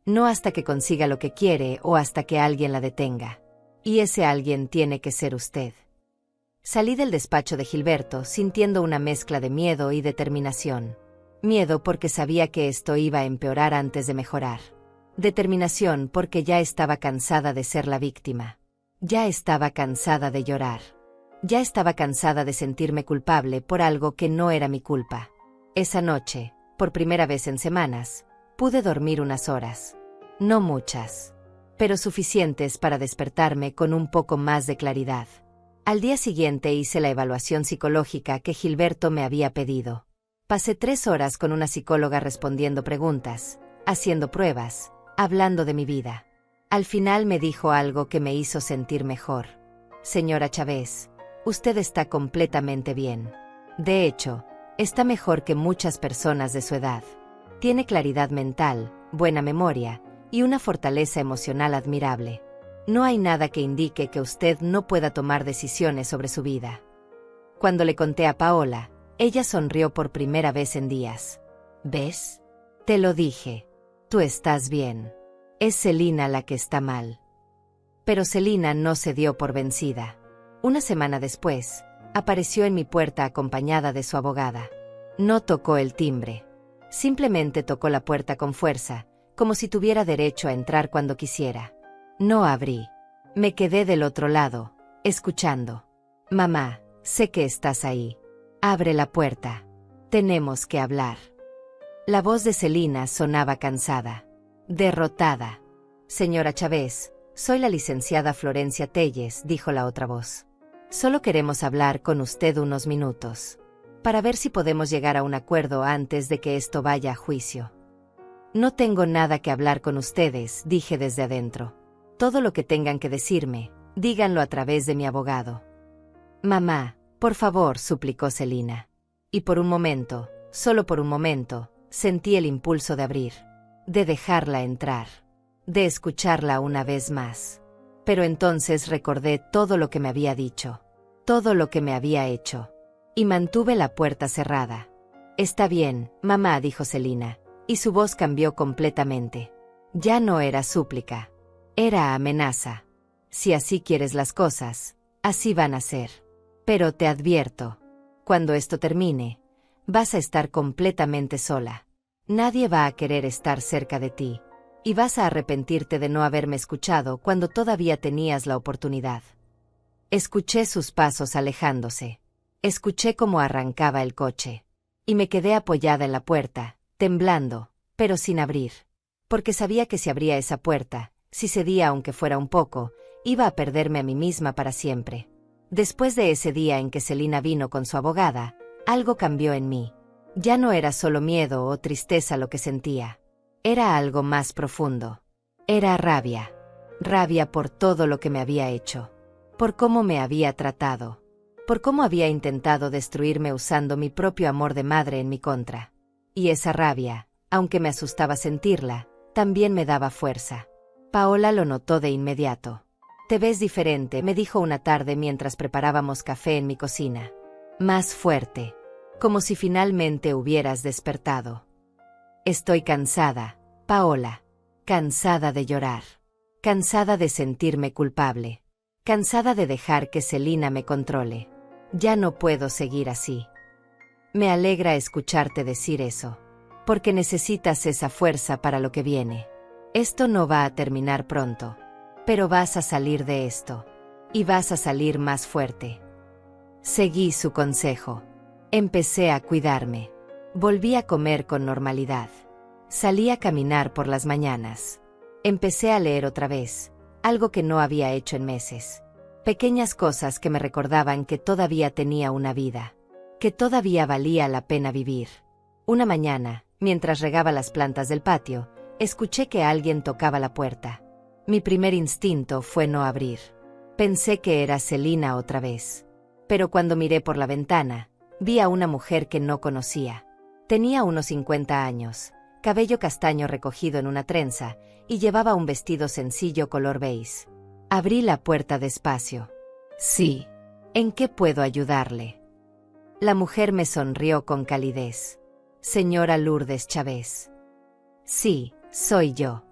No hasta que consiga lo que quiere o hasta que alguien la detenga. Y ese alguien tiene que ser usted. Salí del despacho de Gilberto sintiendo una mezcla de miedo y determinación. Miedo porque sabía que esto iba a empeorar antes de mejorar. Determinación porque ya estaba cansada de ser la víctima. Ya estaba cansada de llorar. Ya estaba cansada de sentirme culpable por algo que no era mi culpa. Esa noche, por primera vez en semanas, pude dormir unas horas. No muchas, pero suficientes para despertarme con un poco más de claridad. Al día siguiente hice la evaluación psicológica que Gilberto me había pedido. Pasé 3 horas con una psicóloga respondiendo preguntas, haciendo pruebas, hablando de mi vida. Al final me dijo algo que me hizo sentir mejor. Señora Chávez, usted está completamente bien. De hecho, está mejor que muchas personas de su edad. Tiene claridad mental, buena memoria y una fortaleza emocional admirable. No hay nada que indique que usted no pueda tomar decisiones sobre su vida. Cuando le conté a Paola, ella sonrió por primera vez en días. ¿Ves? Te lo dije. Tú estás bien. Es Celina la que está mal. Pero Celina no se dio por vencida. Una semana después, apareció en mi puerta acompañada de su abogada. No tocó el timbre. Simplemente tocó la puerta con fuerza, como si tuviera derecho a entrar cuando quisiera. No abrí. Me quedé del otro lado, escuchando. Mamá, sé que estás ahí. Abre la puerta. Tenemos que hablar. La voz de Celina sonaba cansada, derrotada. Señora Chávez, soy la licenciada Florencia Telles, dijo la otra voz. Solo queremos hablar con usted unos minutos, para ver si podemos llegar a un acuerdo antes de que esto vaya a juicio. No tengo nada que hablar con ustedes, dije desde adentro. Todo lo que tengan que decirme, díganlo a través de mi abogado. Mamá, por favor, suplicó Celina. Y por un momento, solo por un momento, sentí el impulso de abrir, de dejarla entrar, de escucharla una vez más. Pero entonces recordé todo lo que me había dicho, todo lo que me había hecho, y mantuve la puerta cerrada. Está bien, mamá, dijo Celina, y su voz cambió completamente. Ya no era súplica, era amenaza. Si así quieres las cosas, así van a ser. Pero te advierto, cuando esto termine, vas a estar completamente sola. Nadie va a querer estar cerca de ti. Y vas a arrepentirte de no haberme escuchado cuando todavía tenías la oportunidad. Escuché sus pasos alejándose. Escuché cómo arrancaba el coche. Y me quedé apoyada en la puerta, temblando, pero sin abrir. Porque sabía que si abría esa puerta, si cedía aunque fuera un poco, iba a perderme a mí misma para siempre. Después de ese día en que Selina vino con su abogada, algo cambió en mí. Ya no era solo miedo o tristeza lo que sentía. Era algo más profundo. Era rabia. Rabia por todo lo que me había hecho. Por cómo me había tratado. Por cómo había intentado destruirme usando mi propio amor de madre en mi contra. Y esa rabia, aunque me asustaba sentirla, también me daba fuerza. Paola lo notó de inmediato. «Te ves diferente», me dijo una tarde mientras preparábamos café en mi cocina. «Más fuerte. Como si finalmente hubieras despertado». «Estoy cansada, Paola. Cansada de llorar. Cansada de sentirme culpable. Cansada de dejar que Selina me controle. Ya no puedo seguir así». «Me alegra escucharte decir eso. Porque necesitas esa fuerza para lo que viene. Esto no va a terminar pronto. Pero vas a salir de esto. Y vas a salir más fuerte». Seguí su consejo. Empecé a cuidarme. Volví a comer con normalidad. Salí a caminar por las mañanas. Empecé a leer otra vez, algo que no había hecho en meses. Pequeñas cosas que me recordaban que todavía tenía una vida. Que todavía valía la pena vivir. Una mañana, mientras regaba las plantas del patio, escuché que alguien tocaba la puerta. Mi primer instinto fue no abrir. Pensé que era Selina otra vez. Pero cuando miré por la ventana, vi a una mujer que no conocía. Tenía unos 50 años, cabello castaño recogido en una trenza, y llevaba un vestido sencillo color beige. Abrí la puerta despacio. «Sí. ¿En qué puedo ayudarle?». La mujer me sonrió con calidez. «Señora Lourdes Chávez». «Sí, soy yo.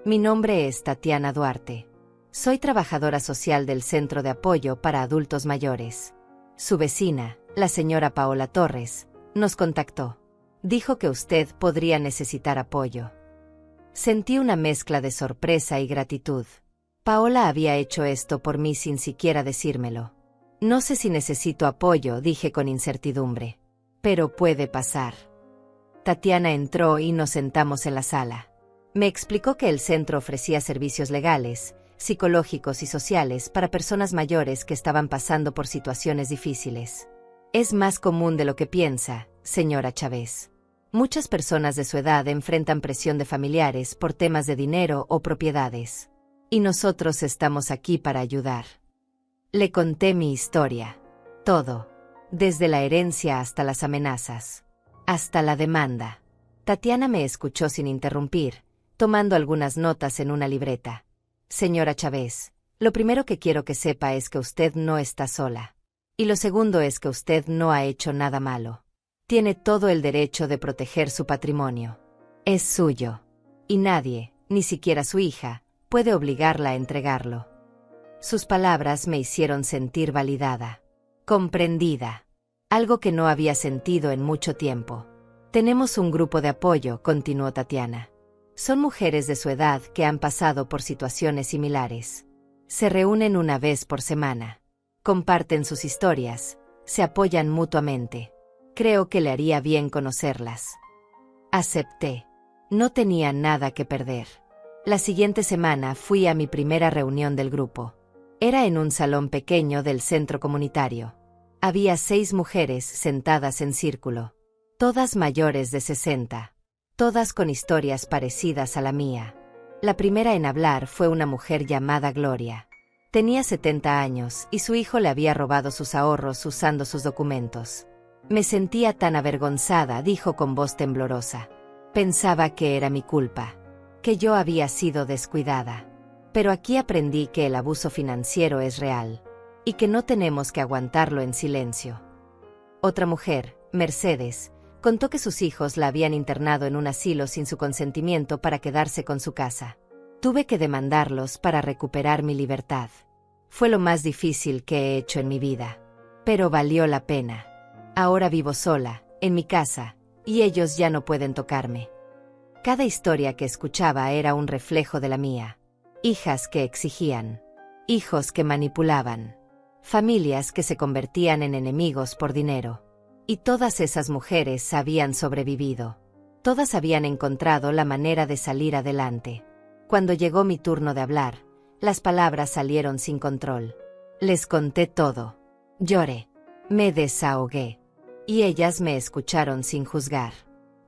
Mi nombre es Tatiana Duarte. Soy trabajadora social del Centro de Apoyo para Adultos Mayores. Su vecina, la señora Paola Torres, nos contactó. Dijo que usted podría necesitar apoyo». Sentí una mezcla de sorpresa y gratitud. Paola había hecho esto por mí sin siquiera decírmelo. «No sé si necesito apoyo», dije con incertidumbre. «Pero puede pasar». Tatiana entró y nos sentamos en la sala. Me explicó que el centro ofrecía servicios legales, psicológicos y sociales para personas mayores que estaban pasando por situaciones difíciles. «Es más común de lo que piensa, señora Chávez. Muchas personas de su edad enfrentan presión de familiares por temas de dinero o propiedades. Y nosotros estamos aquí para ayudar». Le conté mi historia. Todo. Desde la herencia hasta las amenazas. Hasta la demanda. Tatiana me escuchó sin interrumpir, tomando algunas notas en una libreta. «Señora Chávez, lo primero que quiero que sepa es que usted no está sola. Y lo segundo es que usted no ha hecho nada malo. Tiene todo el derecho de proteger su patrimonio. Es suyo. Y nadie, ni siquiera su hija, puede obligarla a entregarlo». Sus palabras me hicieron sentir validada. Comprendida. Algo que no había sentido en mucho tiempo. «Tenemos un grupo de apoyo», continuó Tatiana. «Son mujeres de su edad que han pasado por situaciones similares. Se reúnen una vez por semana. Comparten sus historias, se apoyan mutuamente. Creo que le haría bien conocerlas». Acepté. No tenía nada que perder. La siguiente semana fui a mi primera reunión del grupo. Era en un salón pequeño del centro comunitario. Había 6 mujeres sentadas en círculo. Todas mayores de 60. Todas con historias parecidas a la mía. La primera en hablar fue una mujer llamada Gloria. Tenía 70 años y su hijo le había robado sus ahorros usando sus documentos. «Me sentía tan avergonzada», dijo con voz temblorosa. «Pensaba que era mi culpa. Que yo había sido descuidada. Pero aquí aprendí que el abuso financiero es real. Y que no tenemos que aguantarlo en silencio». Otra mujer, Mercedes, contó que sus hijos la habían internado en un asilo sin su consentimiento para quedarse con su casa. «Tuve que demandarlos para recuperar mi libertad. Fue lo más difícil que he hecho en mi vida. Pero valió la pena. Ahora vivo sola, en mi casa, y ellos ya no pueden tocarme. Cada historia que escuchaba era un reflejo de la mía. Hijas que exigían, hijos que manipulaban, familias que se convertían en enemigos por dinero. Y todas esas mujeres habían sobrevivido. Todas habían encontrado la manera de salir adelante. Cuando llegó mi turno de hablar, las palabras salieron sin control. Les conté todo. Lloré. Me desahogué. Y ellas me escucharon sin juzgar.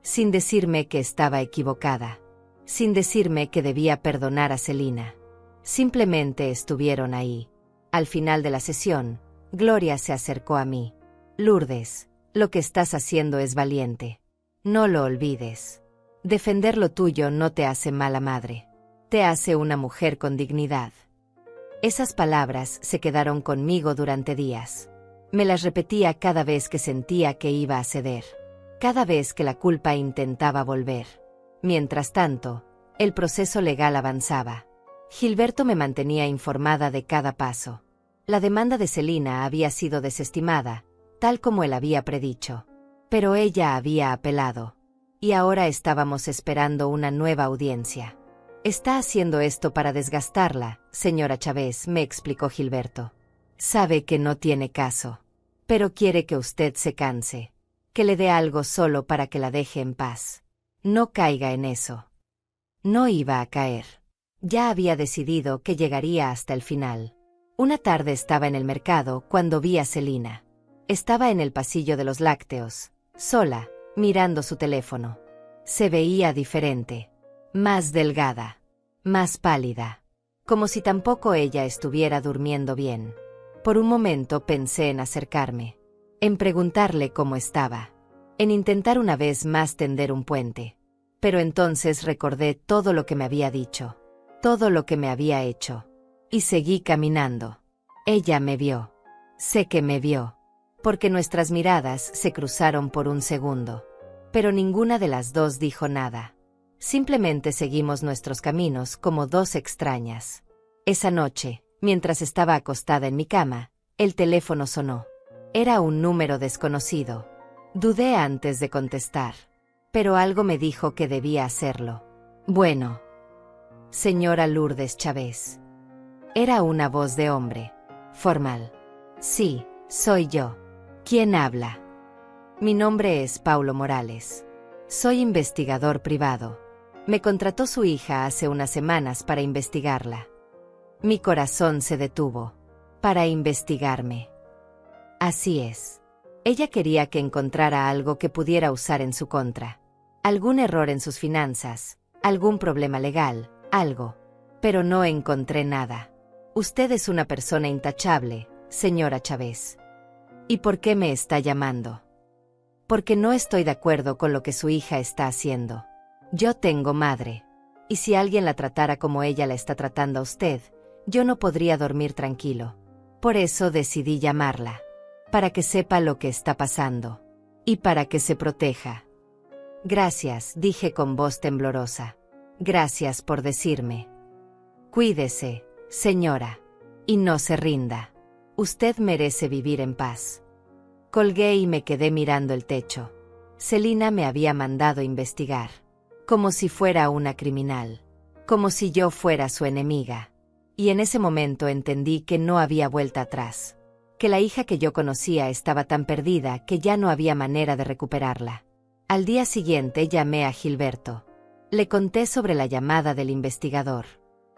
Sin decirme que estaba equivocada. Sin decirme que debía perdonar a Celina. Simplemente estuvieron ahí. Al final de la sesión, Gloria se acercó a mí. Lourdes, lo que estás haciendo es valiente. No lo olvides. Defender lo tuyo no te hace mala madre. Te hace una mujer con dignidad. Esas palabras se quedaron conmigo durante días. Me las repetía cada vez que sentía que iba a ceder. Cada vez que la culpa intentaba volver. Mientras tanto, el proceso legal avanzaba. Gilberto me mantenía informada de cada paso. La demanda de Celina había sido desestimada, tal como él había predicho. Pero ella había apelado. Y ahora estábamos esperando una nueva audiencia. Está haciendo esto para desgastarla, señora Chávez, me explicó Gilberto. Sabe que no tiene caso. Pero quiere que usted se canse. Que le dé algo solo para que la deje en paz. No caiga en eso. No iba a caer. Ya había decidido que llegaría hasta el final. Una tarde estaba en el mercado cuando vi a Celina. Estaba en el pasillo de los lácteos, sola, mirando su teléfono. Se veía diferente. Más delgada. Más pálida. Como si tampoco ella estuviera durmiendo bien. Por un momento pensé en acercarme. En preguntarle cómo estaba. En intentar una vez más tender un puente. Pero entonces recordé todo lo que me había dicho. Todo lo que me había hecho. Y seguí caminando. Ella me vio. Sé que me vio. Porque nuestras miradas se cruzaron por un segundo. Pero ninguna de las dos dijo nada. Simplemente seguimos nuestros caminos como dos extrañas. Esa noche, mientras estaba acostada en mi cama, el teléfono sonó. Era un número desconocido. Dudé antes de contestar. Pero algo me dijo que debía hacerlo. Bueno. Señora Lourdes Chávez. Era una voz de hombre. Formal. Sí, soy yo. ¿Quién habla? Mi nombre es Paulo Morales. Soy investigador privado. Me contrató su hija hace unas semanas para investigarla. Mi corazón se detuvo. Para investigarme. Así es. Ella quería que encontrara algo que pudiera usar en su contra. Algún error en sus finanzas, algún problema legal, algo. Pero no encontré nada. Usted es una persona intachable, señora Chávez. ¿Y por qué me está llamando? Porque no estoy de acuerdo con lo que su hija está haciendo. Yo tengo madre. Y si alguien la tratara como ella la está tratando a usted, yo no podría dormir tranquilo. Por eso decidí llamarla. Para que sepa lo que está pasando. Y para que se proteja. Gracias, dije con voz temblorosa. Gracias por decirme. Cuídese, señora. Y no se rinda. Usted merece vivir en paz. Colgué y me quedé mirando el techo. Celina me había mandado investigar. Como si fuera una criminal. Como si yo fuera su enemiga. Y en ese momento entendí que no había vuelta atrás. Que la hija que yo conocía estaba tan perdida que ya no había manera de recuperarla. Al día siguiente llamé a Gilberto. Le conté sobre la llamada del investigador.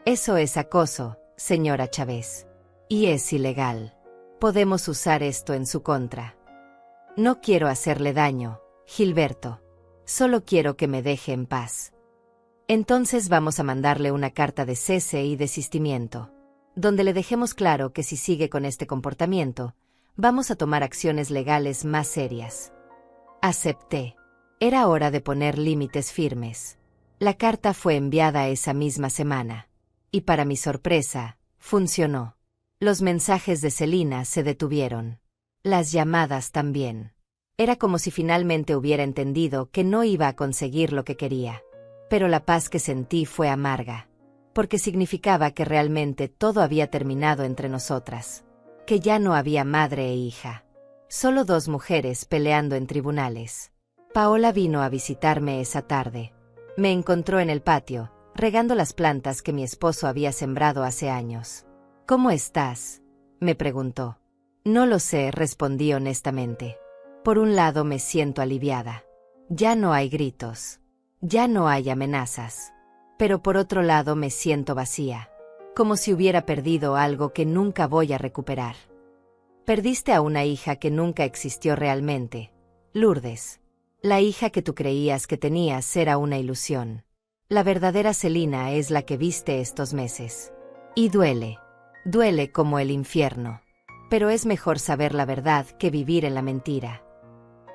Eso es acoso, señora Chávez. Y es ilegal. Podemos usar esto en su contra. No quiero hacerle daño, Gilberto. Solo quiero que me deje en paz. Entonces vamos a mandarle una carta de cese y desistimiento, donde le dejemos claro que si sigue con este comportamiento, vamos a tomar acciones legales más serias. Acepté. Era hora de poner límites firmes. La carta fue enviada esa misma semana. Y para mi sorpresa, funcionó. Los mensajes de Celina se detuvieron. Las llamadas también. Era como si finalmente hubiera entendido que no iba a conseguir lo que quería. Pero la paz que sentí fue amarga. Porque significaba que realmente todo había terminado entre nosotras. Que ya no había madre e hija. Solo dos mujeres peleando en tribunales. Paola vino a visitarme esa tarde. Me encontró en el patio, regando las plantas que mi esposo había sembrado hace años. ¿Cómo estás?, me preguntó. No lo sé, respondí honestamente. Por un lado me siento aliviada. Ya no hay gritos. Ya no hay amenazas. Pero por otro lado me siento vacía. Como si hubiera perdido algo que nunca voy a recuperar. Perdiste a una hija que nunca existió realmente, Lourdes. La hija que tú creías que tenías era una ilusión. La verdadera Celina es la que viste estos meses. Y duele. Duele como el infierno. Pero es mejor saber la verdad que vivir en la mentira.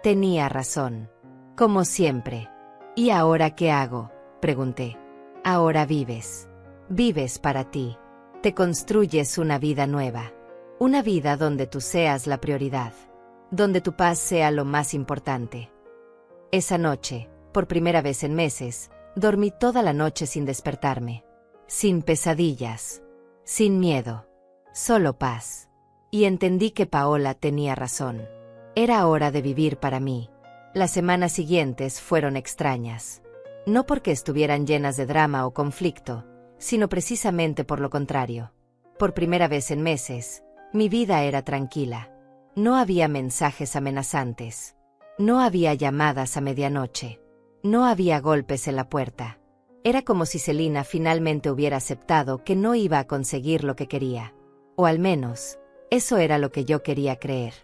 Tenía razón. Como siempre. ¿Y ahora qué hago?, pregunté. Ahora vives. Vives para ti. Te construyes una vida nueva. Una vida donde tú seas la prioridad. Donde tu paz sea lo más importante. Esa noche, por primera vez en meses, dormí toda la noche sin despertarme. Sin pesadillas. Sin miedo. Solo paz. Y entendí que Paola tenía razón. Era hora de vivir para mí. Las semanas siguientes fueron extrañas. No porque estuvieran llenas de drama o conflicto, sino precisamente por lo contrario. Por primera vez en meses, mi vida era tranquila. No había mensajes amenazantes. No había llamadas a medianoche. No había golpes en la puerta. Era como si Celina finalmente hubiera aceptado que no iba a conseguir lo que quería. O al menos, eso era lo que yo quería creer.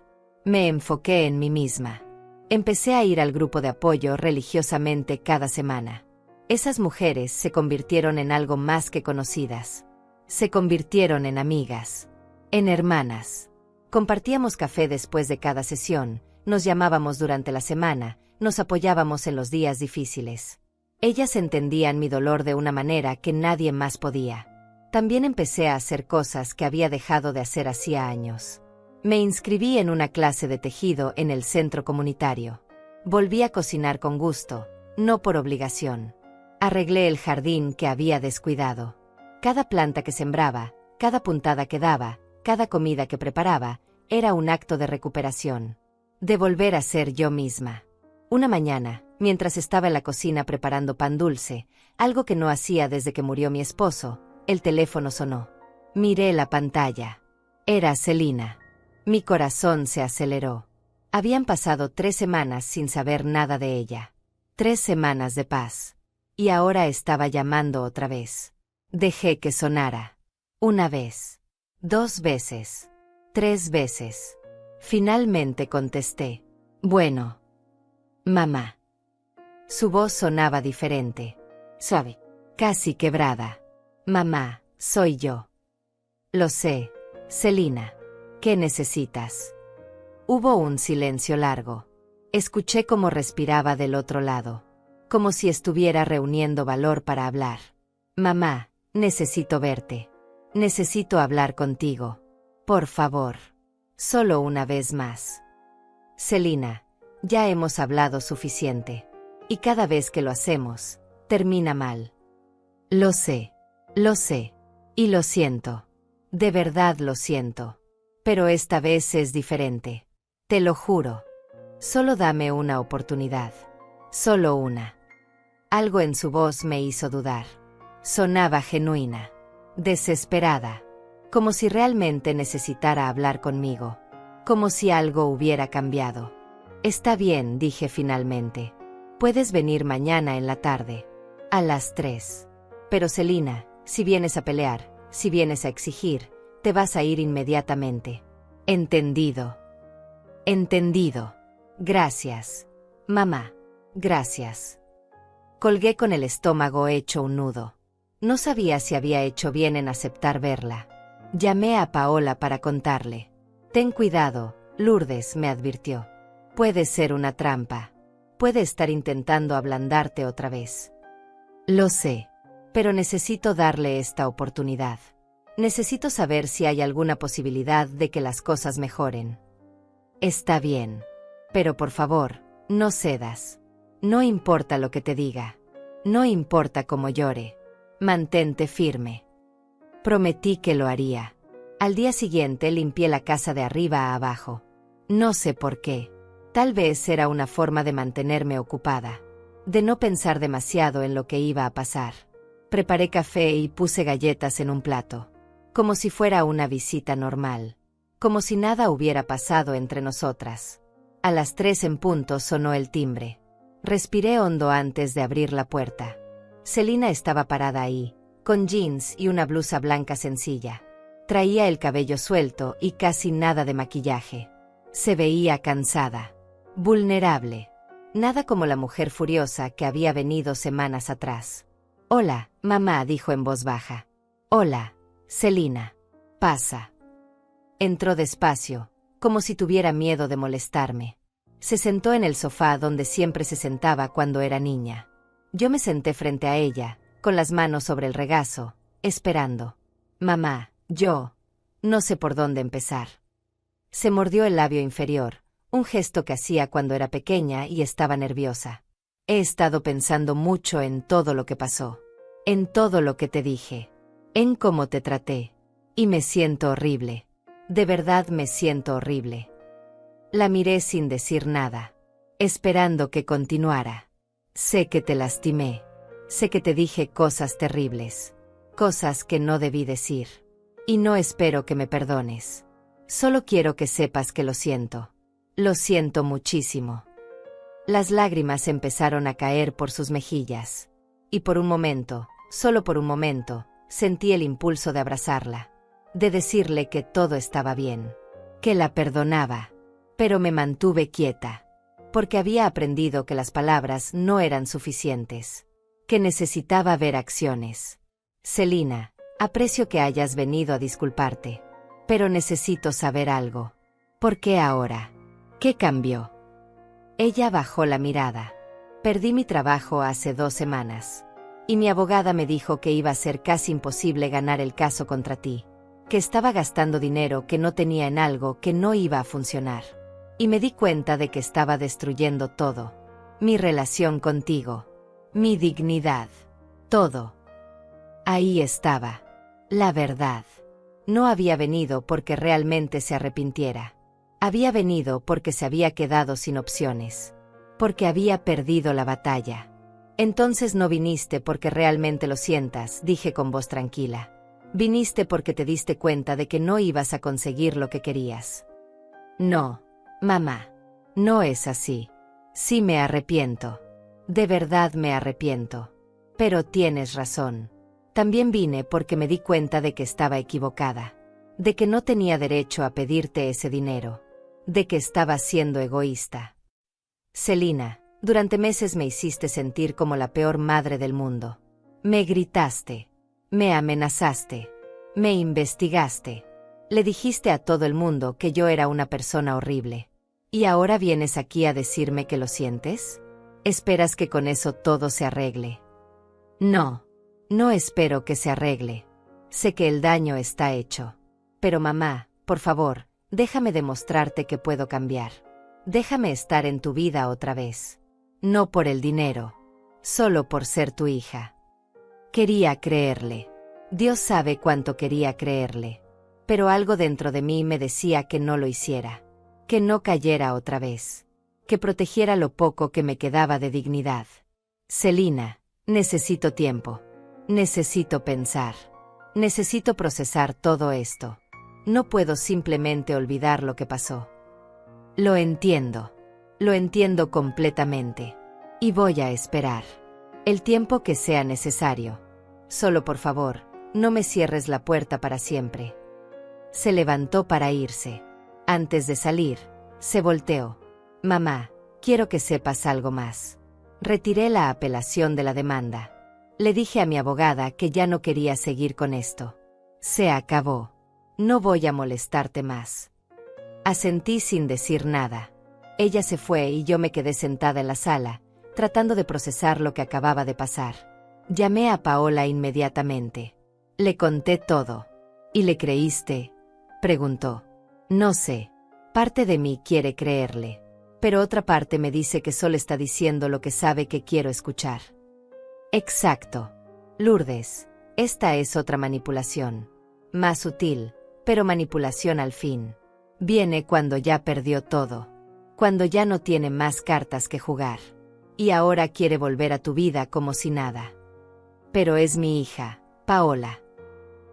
Me enfoqué en mí misma. Empecé a ir al grupo de apoyo religiosamente cada semana. Esas mujeres se convirtieron en algo más que conocidas. Se convirtieron en amigas. En hermanas. Compartíamos café después de cada sesión, nos llamábamos durante la semana, nos apoyábamos en los días difíciles. Ellas entendían mi dolor de una manera que nadie más podía. También empecé a hacer cosas que había dejado de hacer hacía años. Me inscribí en una clase de tejido en el centro comunitario. Volví a cocinar con gusto, no por obligación. Arreglé el jardín que había descuidado. Cada planta que sembraba, cada puntada que daba, cada comida que preparaba, era un acto de recuperación. De volver a ser yo misma. Una mañana, mientras estaba en la cocina preparando pan dulce, algo que no hacía desde que murió mi esposo, el teléfono sonó. Miré la pantalla. Era Celina. Mi corazón se aceleró. Habían pasado 3 semanas sin saber nada de ella. 3 semanas de paz. Y ahora estaba llamando otra vez. Dejé que sonara. 1 vez. 2 veces. 3 veces. Finalmente contesté. Bueno. Mamá. Su voz sonaba diferente. Suave. Casi quebrada. Mamá, soy yo. Lo sé, Celina. ¿Qué necesitas? Hubo un silencio largo. Escuché cómo respiraba del otro lado. Como si estuviera reuniendo valor para hablar. Mamá, necesito verte. Necesito hablar contigo. Por favor. Solo una vez más. Celina, ya hemos hablado suficiente. Y cada vez que lo hacemos, termina mal. Lo sé. Y lo siento. De verdad lo siento. Pero esta vez es diferente. Te lo juro. Solo dame una oportunidad. Solo una. Algo en su voz me hizo dudar. Sonaba genuina. Desesperada. Como si realmente necesitara hablar conmigo. Como si algo hubiera cambiado. Está bien, dije finalmente. Puedes venir mañana en la tarde. A las 3. Pero Celina, si vienes a pelear, si vienes a exigir, te vas a ir inmediatamente. Entendido. Entendido. Gracias. Mamá. Gracias. Colgué con el estómago hecho un nudo. No sabía si había hecho bien en aceptar verla. Llamé a Paola para contarle. Ten cuidado, Lourdes, me advirtió. Puede ser una trampa. Puede estar intentando ablandarte otra vez. Lo sé. Pero necesito darle esta oportunidad. Necesito saber si hay alguna posibilidad de que las cosas mejoren. Está bien. Pero por favor, no cedas. No importa lo que te diga. No importa cómo llore. Mantente firme. Prometí que lo haría. Al día siguiente limpié la casa de arriba a abajo. No sé por qué. Tal vez era una forma de mantenerme ocupada, de no pensar demasiado en lo que iba a pasar. Preparé café y puse galletas en un plato, como si fuera una visita normal, como si nada hubiera pasado entre nosotras. A las 3 en punto sonó el timbre. Respiré hondo antes de abrir la puerta. Celina estaba parada ahí, con jeans y una blusa blanca sencilla. Traía el cabello suelto y casi nada de maquillaje. Se veía cansada, vulnerable. Nada como la mujer furiosa que había venido semanas atrás. «Hola, mamá», dijo en voz baja. «Hola, Celina. Pasa». Entró despacio, como si tuviera miedo de molestarme. Se sentó en el sofá donde siempre se sentaba cuando era niña. Yo me senté frente a ella, con las manos sobre el regazo, esperando. «Mamá, yo no sé por dónde empezar». Se mordió el labio inferior, un gesto que hacía cuando era pequeña y estaba nerviosa. «He estado pensando mucho en todo lo que pasó, en todo lo que te dije, en cómo te traté, y me siento horrible. De verdad me siento horrible». La miré sin decir nada, esperando que continuara. «Sé que te lastimé, sé que te dije cosas terribles, cosas que no debí decir, y no espero que me perdones. Solo quiero que sepas que lo siento muchísimo». Las lágrimas empezaron a caer por sus mejillas, y por un momento, solo por un momento, sentí el impulso de abrazarla, de decirle que todo estaba bien, que la perdonaba, pero me mantuve quieta, porque había aprendido que las palabras no eran suficientes, que necesitaba ver acciones. «Celina, aprecio que hayas venido a disculparte, pero necesito saber algo. ¿Por qué ahora? ¿Qué cambió?». Ella bajó la mirada. «Perdí mi trabajo hace 2 semanas. Y mi abogada me dijo que iba a ser casi imposible ganar el caso contra ti, que estaba gastando dinero que no tenía en algo que no iba a funcionar. Y me di cuenta de que estaba destruyendo todo. Mi relación contigo, mi dignidad, todo. Ahí estaba. La verdad. No había venido porque realmente se arrepintiera. Había venido porque se había quedado sin opciones, porque había perdido la batalla. Entonces no viniste porque realmente lo sientas», dije con voz tranquila. «Viniste porque te diste cuenta de que no ibas a conseguir lo que querías». «No, mamá. No es así. Sí me arrepiento. De verdad me arrepiento. Pero tienes razón. También vine porque me di cuenta de que estaba equivocada, de que no tenía derecho a pedirte ese dinero, de que estaba siendo egoísta. Celina, durante meses me hiciste sentir como la peor madre del mundo. Me gritaste, me amenazaste, me investigaste, le dijiste a todo el mundo que yo era una persona horrible. ¿Y ahora vienes aquí a decirme que lo sientes? ¿Esperas que con eso todo se arregle? No, no espero que se arregle. Sé que el daño está hecho. Pero mamá, por favor, déjame demostrarte que puedo cambiar. Déjame estar en tu vida otra vez. No por el dinero, solo por ser tu hija». Quería creerle. Dios sabe cuánto quería creerle. Pero algo dentro de mí me decía que no lo hiciera, que no cayera otra vez, que protegiera lo poco que me quedaba de dignidad. «Celina, necesito tiempo. Necesito pensar. Necesito procesar todo esto. No puedo simplemente olvidar lo que pasó». Lo entiendo completamente. Y voy a esperar el tiempo que sea necesario. Solo por favor, no me cierres la puerta para siempre». Se levantó para irse. Antes de salir, se volteó. «Mamá, quiero que sepas algo más. Retiré la apelación de la demanda. Le dije a mi abogada que ya no quería seguir con esto. Se acabó. No voy a molestarte más». Asentí sin decir nada. Ella se fue y yo me quedé sentada en la sala, tratando de procesar lo que acababa de pasar. Llamé a Paola inmediatamente. Le conté todo. «¿Y le creíste?», preguntó. «No sé. Parte de mí quiere creerle, pero otra parte me dice que solo está diciendo lo que sabe que quiero escuchar». «Exacto. Lourdes, esta es otra manipulación. Más sutil, pero manipulación al fin. Viene cuando ya perdió todo. cuando ya no tiene más cartas que jugar. Y ahora quiere volver a tu vida como si nada. Pero es mi hija, Paola.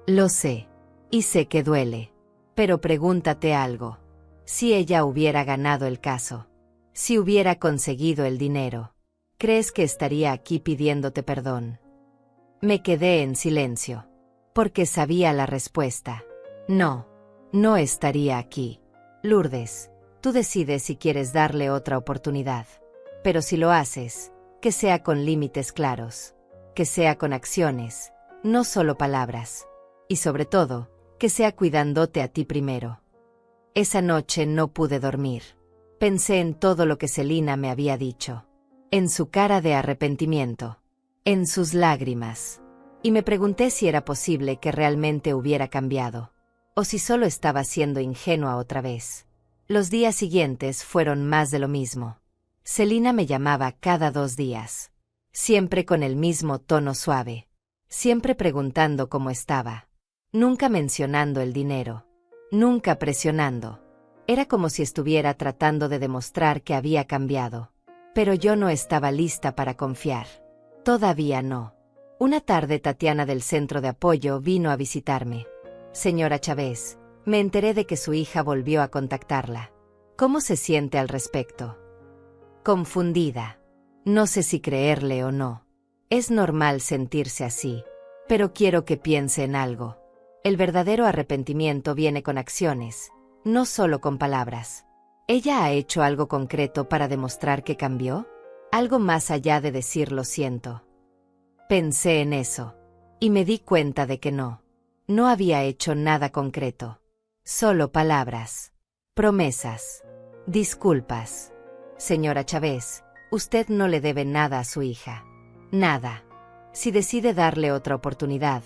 Lo sé. Y sé que duele. Pero pregúntate algo. Si ella hubiera ganado el caso, si hubiera conseguido el dinero, ¿crees que estaría aquí pidiéndote perdón? Me quedé en silencio, porque sabía la respuesta. No, no estaría aquí. Lourdes, tú decides si quieres darle otra oportunidad. Pero si lo haces, que sea con límites claros, que sea con acciones, no solo palabras. Y sobre todo, que sea cuidándote a ti primero. Esa noche no pude dormir. Pensé en todo lo que Celina me había dicho. En su cara de arrepentimiento. En sus lágrimas. Y me pregunté si era posible que realmente hubiera cambiado. O si solo estaba siendo ingenua otra vez. Los días siguientes fueron más de lo mismo. Celina me llamaba cada 2 días. Siempre con el mismo tono suave. Siempre preguntando cómo estaba. Nunca mencionando el dinero. Nunca presionando. Era como si estuviera tratando de demostrar que había cambiado. Pero yo no estaba lista para confiar. Todavía no. Una tarde Tatiana del centro de apoyo vino a visitarme. Señora Chávez, me enteré de que su hija volvió a contactarla. ¿Cómo se siente al respecto? Confundida. No sé si creerle o no. Es normal sentirse así. Pero quiero que piense en algo. El verdadero arrepentimiento viene con acciones, no solo con palabras. ¿Ella ha hecho algo concreto para demostrar que cambió? Algo más allá de decir lo siento. Pensé en eso. Y me di cuenta de que no. No había hecho nada concreto. Solo palabras. Promesas. Disculpas. Señora Chávez, usted no le debe nada a su hija. Nada. Si decide darle otra oportunidad,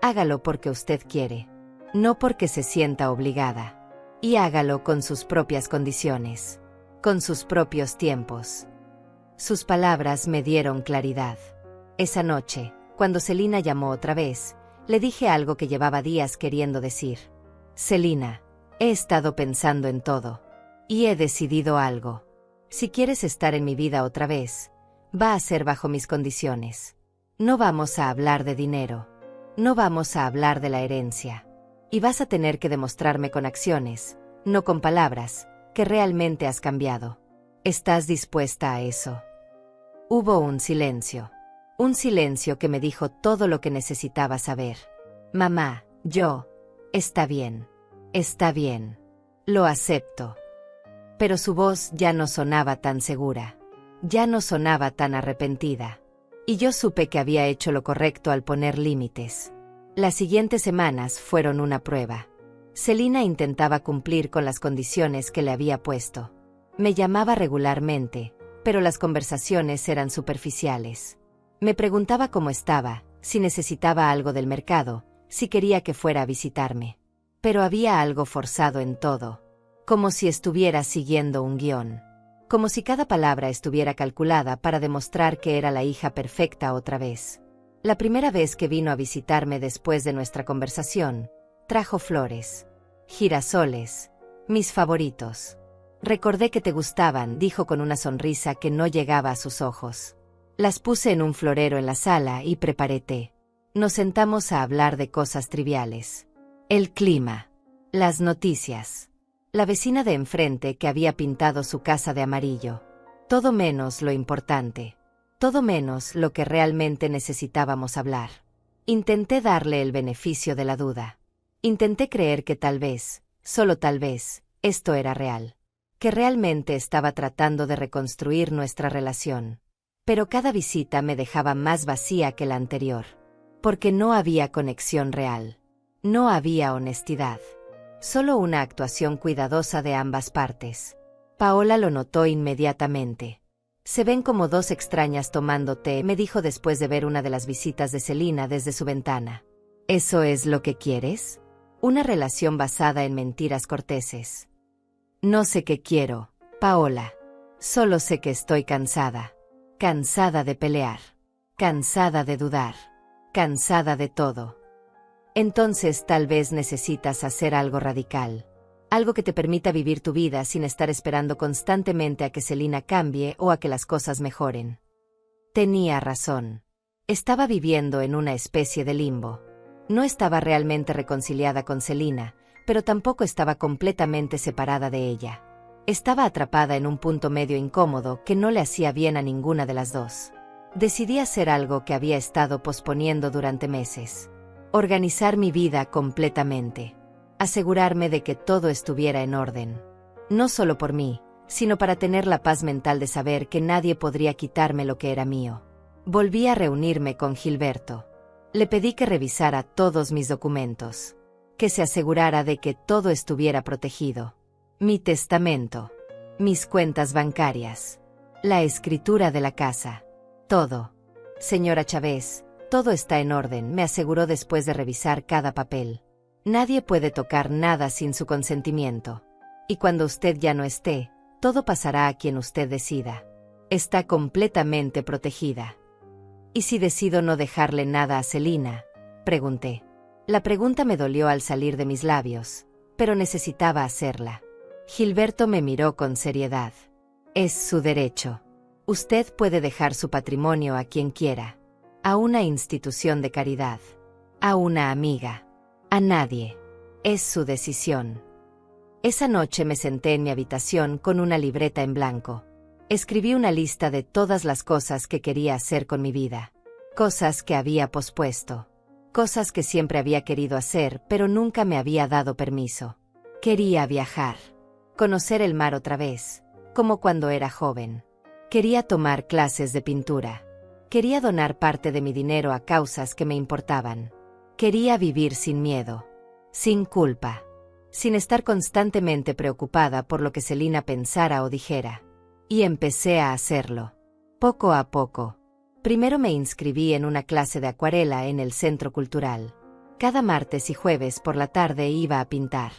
hágalo porque usted quiere. No porque se sienta obligada. Y hágalo con sus propias condiciones. Con sus propios tiempos. Sus palabras me dieron claridad. Esa noche, cuando Celina llamó otra vez, le dije algo que llevaba días queriendo decir. Celina, he estado pensando en todo. Y he decidido algo. Si quieres estar en mi vida otra vez, va a ser bajo mis condiciones. No vamos a hablar de dinero. No vamos a hablar de la herencia. Y vas a tener que demostrarme con acciones, no con palabras, que realmente has cambiado. ¿Estás dispuesta a eso? Hubo un silencio. Un silencio que me dijo todo lo que necesitaba saber. Mamá, está bien. Está bien. Lo acepto. Pero su voz ya no sonaba tan segura. Ya no sonaba tan arrepentida. Y yo supe que había hecho lo correcto al poner límites. Las siguientes semanas fueron una prueba. Celina intentaba cumplir con las condiciones que le había puesto. Me llamaba regularmente, pero las conversaciones eran superficiales. Me preguntaba cómo estaba, si necesitaba algo del mercado, si quería que fuera a visitarme. Pero había algo forzado en todo. Como si estuviera siguiendo un guión. Como si cada palabra estuviera calculada para demostrar que era la hija perfecta otra vez. La primera vez que vino a visitarme después de nuestra conversación, trajo flores, girasoles, mis favoritos. Recordé que te gustaban, dijo con una sonrisa que no llegaba a sus ojos. Las puse en un florero en la sala y preparé té. Nos sentamos a hablar de cosas triviales. El clima, las noticias. La vecina de enfrente que había pintado su casa de amarillo. Todo menos lo importante. Todo menos lo que realmente necesitábamos hablar. Intenté darle el beneficio de la duda. Intenté creer que tal vez, solo tal vez, esto era real. Que realmente estaba tratando de reconstruir nuestra relación. Pero cada visita me dejaba más vacía que la anterior. Porque no había conexión real. No había honestidad. Solo una actuación cuidadosa de ambas partes. Paola lo notó inmediatamente. Se ven como 2 extrañas tomando té, me dijo después de ver una de las visitas de Celina desde su ventana. ¿Eso es lo que quieres? Una relación basada en mentiras corteses. No sé qué quiero, Paola. Solo sé que estoy cansada. Cansada de pelear. Cansada de dudar. Cansada de todo. Entonces tal vez necesitas hacer algo radical. Algo que te permita vivir tu vida sin estar esperando constantemente a que Selina cambie o a que las cosas mejoren. Tenía razón. Estaba viviendo en una especie de limbo. No estaba realmente reconciliada con Selina, pero tampoco estaba completamente separada de ella. Estaba atrapada en un punto medio incómodo que no le hacía bien a ninguna de las dos. Decidí hacer algo que había estado posponiendo durante meses. Organizar mi vida completamente. Asegurarme de que todo estuviera en orden. No solo por mí, sino para tener la paz mental de saber que nadie podría quitarme lo que era mío. Volví a reunirme con Gilberto. Le pedí que revisara todos mis documentos. Que se asegurara de que todo estuviera protegido. Mi testamento. Mis cuentas bancarias. La escritura de la casa. Todo. Señora Chávez, todo está en orden, me aseguró después de revisar cada papel. Nadie puede tocar nada sin su consentimiento. Y cuando usted ya no esté, todo pasará a quien usted decida. Está completamente protegida. ¿Y si decido no dejarle nada a Selina?, pregunté. La pregunta me dolió al salir de mis labios, pero necesitaba hacerla. Gilberto me miró con seriedad. Es su derecho. Usted puede dejar su patrimonio a quien quiera. A una institución de caridad. A una amiga. A nadie. Es su decisión. Esa noche me senté en mi habitación con una libreta en blanco. Escribí una lista de todas las cosas que quería hacer con mi vida. Cosas que había pospuesto. Cosas que siempre había querido hacer, pero nunca me había dado permiso. Quería viajar. Conocer el mar otra vez, como cuando era joven. Quería tomar clases de pintura. Quería donar parte de mi dinero a causas que me importaban. Quería vivir sin miedo. Sin culpa. Sin estar constantemente preocupada por lo que Selina pensara o dijera. Y empecé a hacerlo. Poco a poco. Primero me inscribí en una clase de acuarela en el Centro Cultural. Cada martes y jueves por la tarde iba a pintar.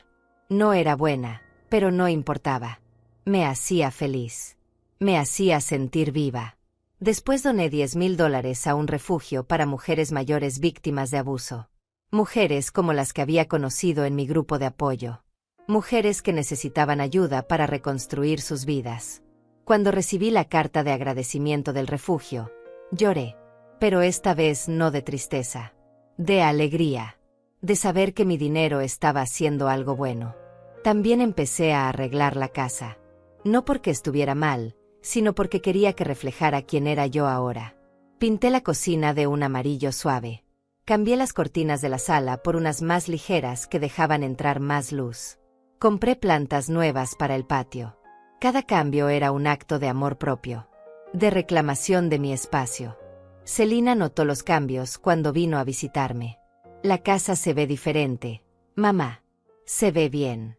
No era buena, pero no importaba. Me hacía feliz. Me hacía sentir viva. Después doné $10,000 a un refugio para mujeres mayores víctimas de abuso. Mujeres como las que había conocido en mi grupo de apoyo. Mujeres que necesitaban ayuda para reconstruir sus vidas. Cuando recibí la carta de agradecimiento del refugio, lloré. Pero esta vez no de tristeza. De alegría. De saber que mi dinero estaba haciendo algo bueno. También empecé a arreglar la casa. No porque estuviera mal, sino porque quería que reflejara quién era yo ahora. Pinté la cocina de un amarillo suave. Cambié las cortinas de la sala por unas más ligeras que dejaban entrar más luz. Compré plantas nuevas para el patio. Cada cambio era un acto de amor propio. De reclamación de mi espacio. Selina notó los cambios cuando vino a visitarme. La casa se ve diferente. Mamá. Se ve bien.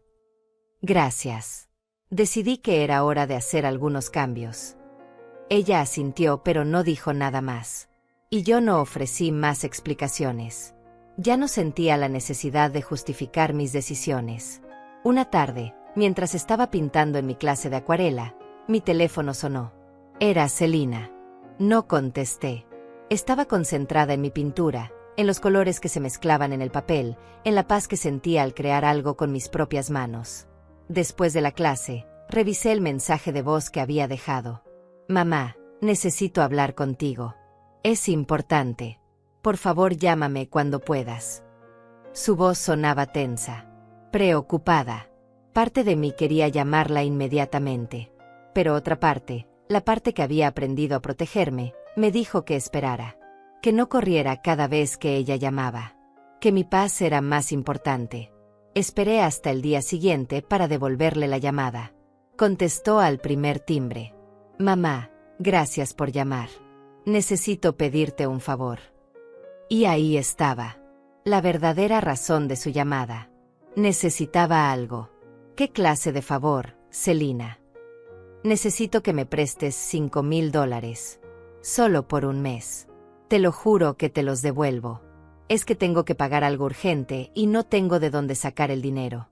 Gracias. Decidí que era hora de hacer algunos cambios. Ella asintió pero no dijo nada más. Y yo no ofrecí más explicaciones. Ya no sentía la necesidad de justificar mis decisiones. Una tarde, mientras estaba pintando en mi clase de acuarela, mi teléfono sonó. Era Selina. No contesté. Estaba concentrada en mi pintura, en los colores que se mezclaban en el papel, en la paz que sentía al crear algo con mis propias manos. Después de la clase, revisé el mensaje de voz que había dejado. Mamá, necesito hablar contigo. Es importante. Por favor, llámame cuando puedas. Su voz sonaba tensa. Preocupada. Parte de mí quería llamarla inmediatamente. Pero otra parte, la parte que había aprendido a protegerme, me dijo que esperara. Que no corriera cada vez que ella llamaba. Que mi paz era más importante. Esperé hasta el día siguiente para devolverle la llamada. Contestó al primer timbre. Mamá, gracias por llamar. Necesito pedirte un favor. Y ahí estaba. La verdadera razón de su llamada. Necesitaba algo. ¿Qué clase de favor, Selina? Necesito que me prestes $5,000. Solo por un mes. Te lo juro que te los devuelvo. Es que tengo que pagar algo urgente y no tengo de dónde sacar el dinero.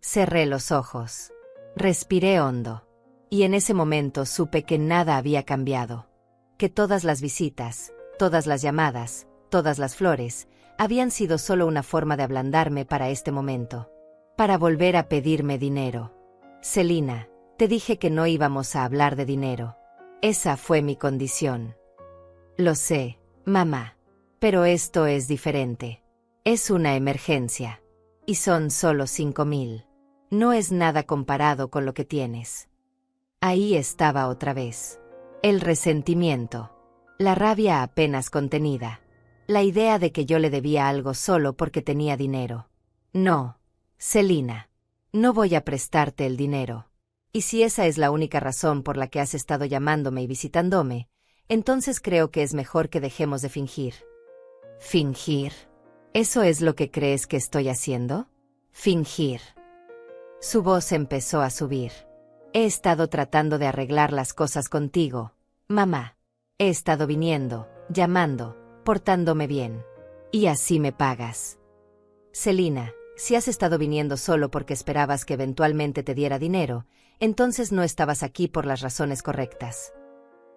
Cerré los ojos. Respiré hondo. Y en ese momento supe que nada había cambiado. Que todas las visitas, todas las llamadas, todas las flores, habían sido solo una forma de ablandarme para este momento. para volver a pedirme dinero. Celina, te dije que no íbamos a hablar de dinero. Esa fue mi condición. Lo sé, mamá. Pero esto es diferente. Es una emergencia. Y son solo 5,000. No es nada comparado con lo que tienes. Ahí estaba otra vez. El resentimiento. La rabia apenas contenida. La idea de que yo le debía algo solo porque tenía dinero. No, Celina. No voy a prestarte el dinero. Y si esa es la única razón por la que has estado llamándome y visitándome, entonces creo que es mejor que dejemos de fingir. ¿Fingir? ¿Eso es lo que crees que estoy haciendo? Fingir. Su voz empezó a subir. He estado tratando de arreglar las cosas contigo, mamá. He estado viniendo, llamando, portándome bien. Y así me pagas. Celina, si has estado viniendo solo porque esperabas que eventualmente te diera dinero, entonces no estabas aquí por las razones correctas.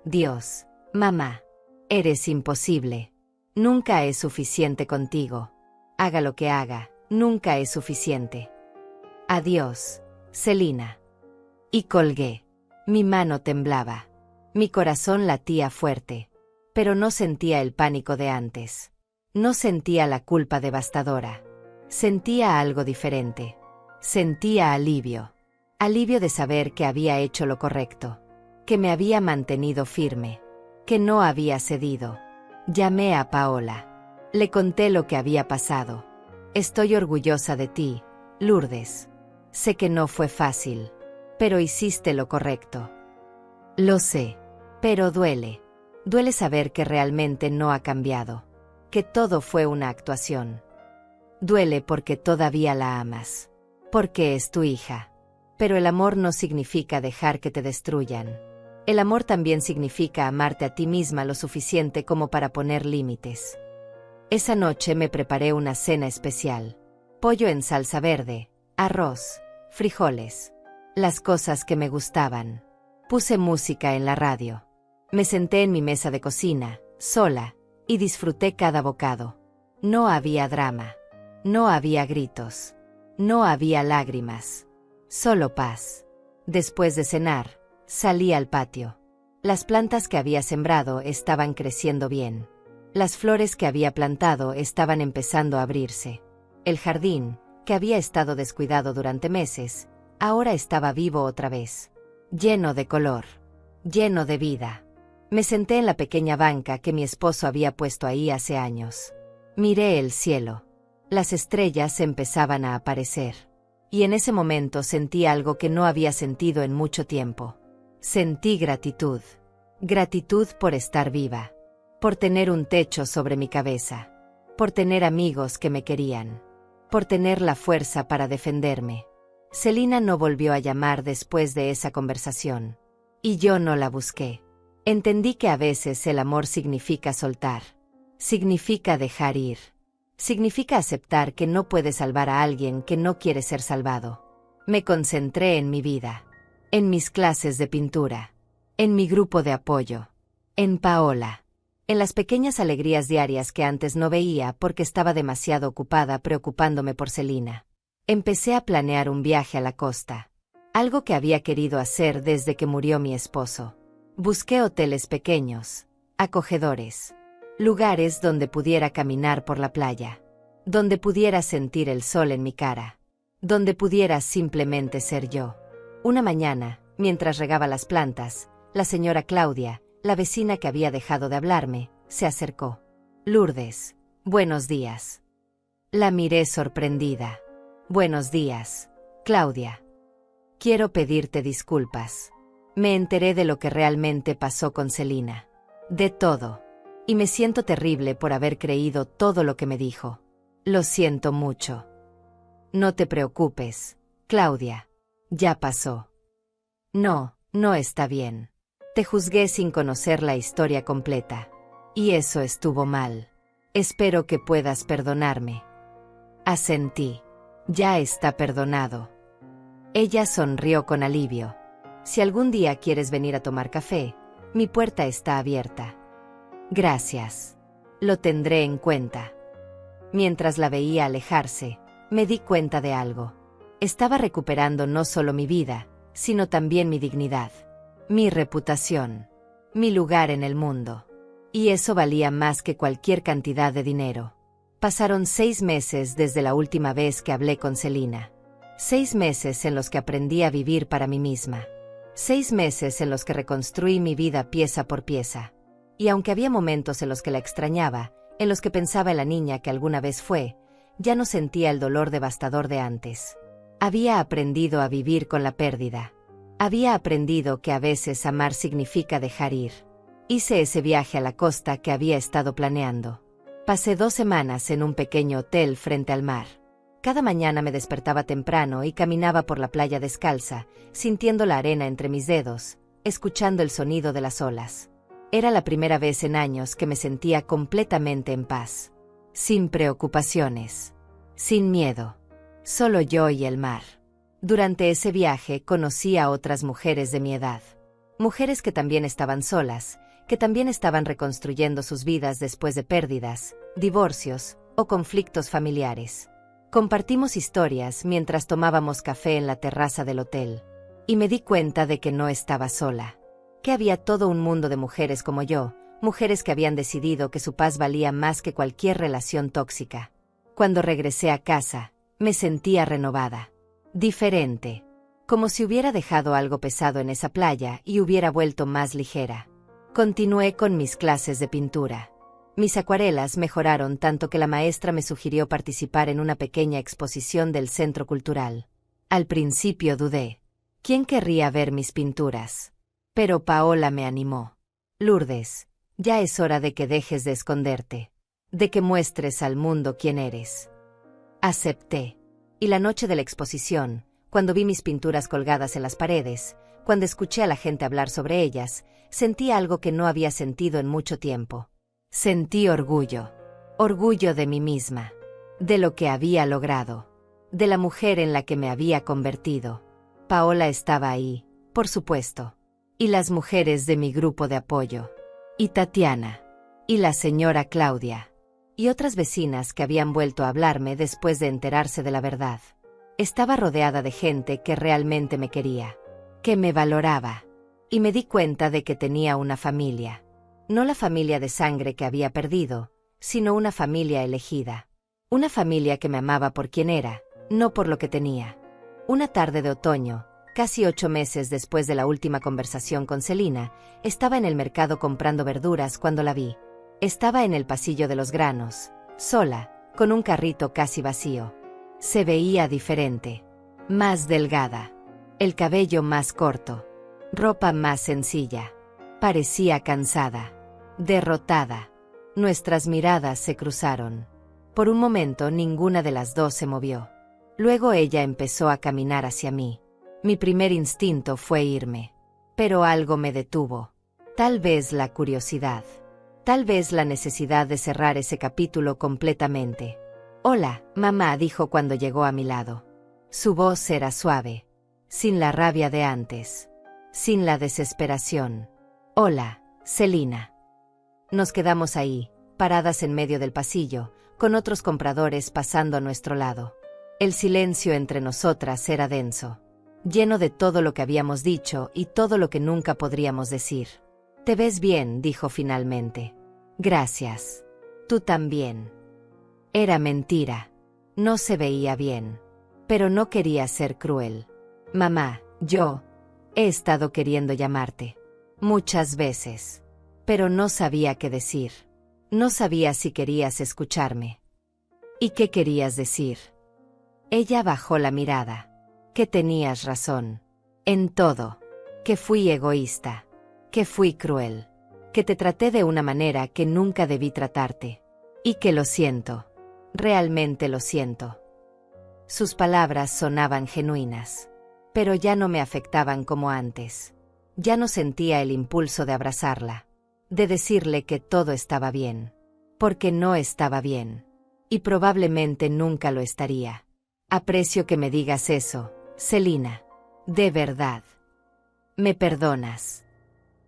Dios, mamá, eres imposible. Nunca es suficiente contigo. Haga lo que haga, nunca es suficiente. Adiós, Celina. Y colgué. Mi mano temblaba. Mi corazón latía fuerte. Pero no sentía el pánico de antes. No sentía la culpa devastadora. Sentía algo diferente. Sentía alivio. Alivio de saber que había hecho lo correcto. Que me había mantenido firme. Que no había cedido. Llamé a Paola. Le conté lo que había pasado. Estoy orgullosa de ti, Lourdes. Sé que no fue fácil. Pero hiciste lo correcto. Lo sé. Pero duele. Duele saber que realmente no ha cambiado. Que todo fue una actuación. Duele porque todavía la amas. Porque es tu hija. Pero el amor no significa dejar que te destruyan. El amor también significa amarte a ti misma lo suficiente como para poner límites. Esa noche me preparé una cena especial. Pollo en salsa verde, arroz, frijoles. Las cosas que me gustaban. Puse música en la radio. Me senté en mi mesa de cocina, sola, y disfruté cada bocado. No había drama. No había gritos. No había lágrimas. Solo paz. Después de cenar, salí al patio. Las plantas que había sembrado estaban creciendo bien. Las flores que había plantado estaban empezando a abrirse. El jardín, que había estado descuidado durante meses, ahora estaba vivo otra vez. Lleno de color. Lleno de vida. Me senté en la pequeña banca que mi esposo había puesto ahí hace años. Miré el cielo. Las estrellas empezaban a aparecer. Y en ese momento sentí algo que no había sentido en mucho tiempo. Sentí gratitud. Gratitud por estar viva. Por tener un techo sobre mi cabeza. Por tener amigos que me querían. Por tener la fuerza para defenderme. Celina no volvió a llamar después de esa conversación. Y yo no la busqué. Entendí que a veces el amor significa soltar. Significa dejar ir. Significa aceptar que no puedes salvar a alguien que no quiere ser salvado. Me concentré en mi vida. En mis clases de pintura. En mi grupo de apoyo. En Paola. En las pequeñas alegrías diarias que antes no veía porque estaba demasiado ocupada preocupándome por Celina. Empecé a planear un viaje a la costa. Algo que había querido hacer desde que murió mi esposo. Busqué hoteles pequeños, acogedores. Lugares donde pudiera caminar por la playa. Donde pudiera sentir el sol en mi cara. Donde pudiera simplemente ser yo. Una mañana, mientras regaba las plantas, la señora Claudia, la vecina que había dejado de hablarme, se acercó. Lourdes, buenos días. La miré sorprendida. Buenos días, Claudia. Quiero pedirte disculpas. Me enteré de lo que realmente pasó con Celina. De todo. Y me siento terrible por haber creído todo lo que me dijo. Lo siento mucho. No te preocupes, Claudia. Ya pasó. No, no está bien. Te juzgué sin conocer la historia completa. Y eso estuvo mal. Espero que puedas perdonarme. Asentí. Ya está perdonado. Ella sonrió con alivio. Si algún día quieres venir a tomar café, mi puerta está abierta. Gracias. Lo tendré en cuenta. Mientras la veía alejarse, me di cuenta de algo. Estaba recuperando no solo mi vida, sino también mi dignidad, mi reputación, mi lugar en el mundo. Y eso valía más que cualquier cantidad de dinero. Pasaron 6 meses desde la última vez que hablé con Selina. 6 meses en los que aprendí a vivir para mí misma. 6 meses en los que reconstruí mi vida pieza por pieza. Y aunque había momentos en los que la extrañaba, en los que pensaba en la niña que alguna vez fue, ya no sentía el dolor devastador de antes. Había aprendido a vivir con la pérdida. Había aprendido que a veces amar significa dejar ir. Hice ese viaje a la costa que había estado planeando. Pasé 2 semanas en un pequeño hotel frente al mar. Cada mañana me despertaba temprano y caminaba por la playa descalza, sintiendo la arena entre mis dedos, escuchando el sonido de las olas. Era la primera vez en años que me sentía completamente en paz. Sin preocupaciones. Sin miedo. Solo yo y el mar. Durante ese viaje conocí a otras mujeres de mi edad. Mujeres que también estaban solas, que también estaban reconstruyendo sus vidas después de pérdidas, divorcios o conflictos familiares. Compartimos historias mientras tomábamos café en la terraza del hotel. Y me di cuenta de que no estaba sola. Que había todo un mundo de mujeres como yo, mujeres que habían decidido que su paz valía más que cualquier relación tóxica. Cuando regresé a casa, me sentía renovada. Diferente. Como si hubiera dejado algo pesado en esa playa y hubiera vuelto más ligera. Continué con mis clases de pintura. Mis acuarelas mejoraron tanto que la maestra me sugirió participar en una pequeña exposición del centro cultural. Al principio dudé. ¿Quién querría ver mis pinturas? Pero Paola me animó. Lourdes, ya es hora de que dejes de esconderte. De que muestres al mundo quién eres. Acepté. Y la noche de la exposición, cuando vi mis pinturas colgadas en las paredes, cuando escuché a la gente hablar sobre ellas, sentí algo que no había sentido en mucho tiempo. Sentí orgullo. Orgullo de mí misma. De lo que había logrado. De la mujer en la que me había convertido. Paola estaba ahí, por supuesto. Y las mujeres de mi grupo de apoyo. Y Tatiana. Y la señora Claudia. Y otras vecinas que habían vuelto a hablarme después de enterarse de la verdad. Estaba rodeada de gente que realmente me quería. Que me valoraba. Y me di cuenta de que tenía una familia. No la familia de sangre que había perdido, sino una familia elegida. Una familia que me amaba por quien era, no por lo que tenía. Una tarde de otoño, casi 8 meses después de la última conversación con Selina, estaba en el mercado comprando verduras cuando la vi. Estaba en el pasillo de los granos, sola, con un carrito casi vacío. Se veía diferente. Más delgada. El cabello más corto. Ropa más sencilla. Parecía cansada. Derrotada. Nuestras miradas se cruzaron. Por un momento ninguna de las dos se movió. Luego ella empezó a caminar hacia mí. Mi primer instinto fue irme. Pero algo me detuvo. Tal vez la curiosidad. Tal vez la necesidad de cerrar ese capítulo completamente. Hola, mamá, dijo cuando llegó a mi lado. Su voz era suave. Sin la rabia de antes. Sin la desesperación. Hola, Selina. Nos quedamos ahí, paradas en medio del pasillo, con otros compradores pasando a nuestro lado. El silencio entre nosotras era denso, lleno de todo lo que habíamos dicho y todo lo que nunca podríamos decir. Te ves bien, dijo finalmente. Gracias. Tú también. Era mentira. No se veía bien. Pero no quería ser cruel. Mamá, yo he estado queriendo llamarte. Muchas veces. Pero no sabía qué decir. No sabía si querías escucharme. ¿Y qué querías decir? Ella bajó la mirada. Que tenías razón. En todo. Que fui egoísta. Que fui cruel. Que te traté de una manera que nunca debí tratarte. Y que lo siento. Realmente lo siento. Sus palabras sonaban genuinas. Pero ya no me afectaban como antes. Ya no sentía el impulso de abrazarla. De decirle que todo estaba bien. Porque no estaba bien. Y probablemente nunca lo estaría. Aprecio que me digas eso, Selina. De verdad. ¿Me perdonas?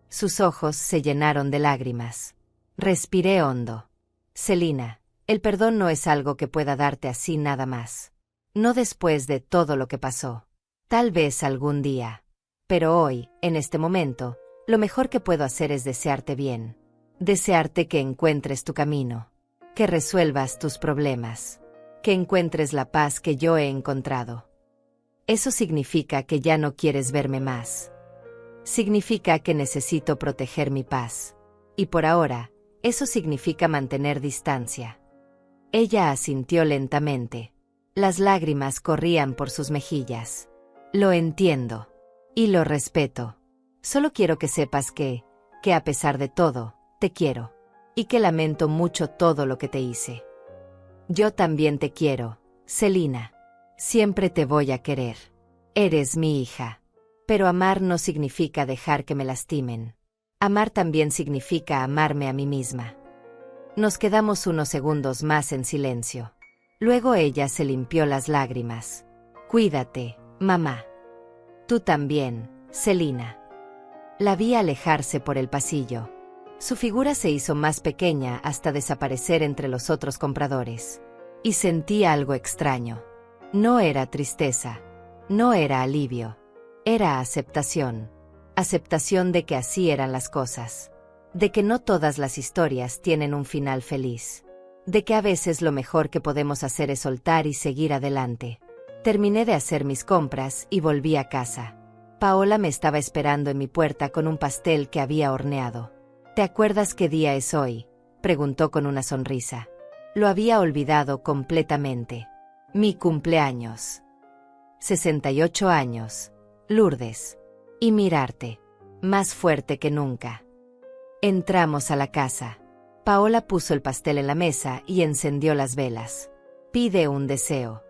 Sus ojos se llenaron de lágrimas. Respiré hondo. Selina, el perdón no es algo que pueda darte así nada más. No después de todo lo que pasó. Tal vez algún día. Pero hoy, en este momento, lo mejor que puedo hacer es desearte bien. Desearte que encuentres tu camino. Que resuelvas tus problemas. Que encuentres la paz que yo he encontrado. Eso significa que ya no quieres verme más. Significa que necesito proteger mi paz. Y por ahora, eso significa mantener distancia. Ella asintió lentamente. Las lágrimas corrían por sus mejillas. Lo entiendo. Y lo respeto. Solo quiero que sepas que a pesar de todo, te quiero. Y que lamento mucho todo lo que te hice. Yo también te quiero, Selina. Siempre te voy a querer. Eres mi hija. Pero amar no significa dejar que me lastimen. Amar también significa amarme a mí misma. Nos quedamos unos segundos más en silencio. Luego ella se limpió las lágrimas. Cuídate, mamá. Tú también, Selina. La vi alejarse por el pasillo. Su figura se hizo más pequeña hasta desaparecer entre los otros compradores. Y sentía algo extraño. No era tristeza. No era alivio. Era aceptación. Aceptación de que así eran las cosas. De que no todas las historias tienen un final feliz. De que a veces lo mejor que podemos hacer es soltar y seguir adelante. Terminé de hacer mis compras y volví a casa. Paola me estaba esperando en mi puerta con un pastel que había horneado. ¿Te acuerdas qué día es hoy?, preguntó con una sonrisa. Lo había olvidado completamente. Mi cumpleaños. 68 años. Lourdes. Y mirarte. Más fuerte que nunca. Entramos a la casa. Paola puso el pastel en la mesa y encendió las velas. Pide un deseo.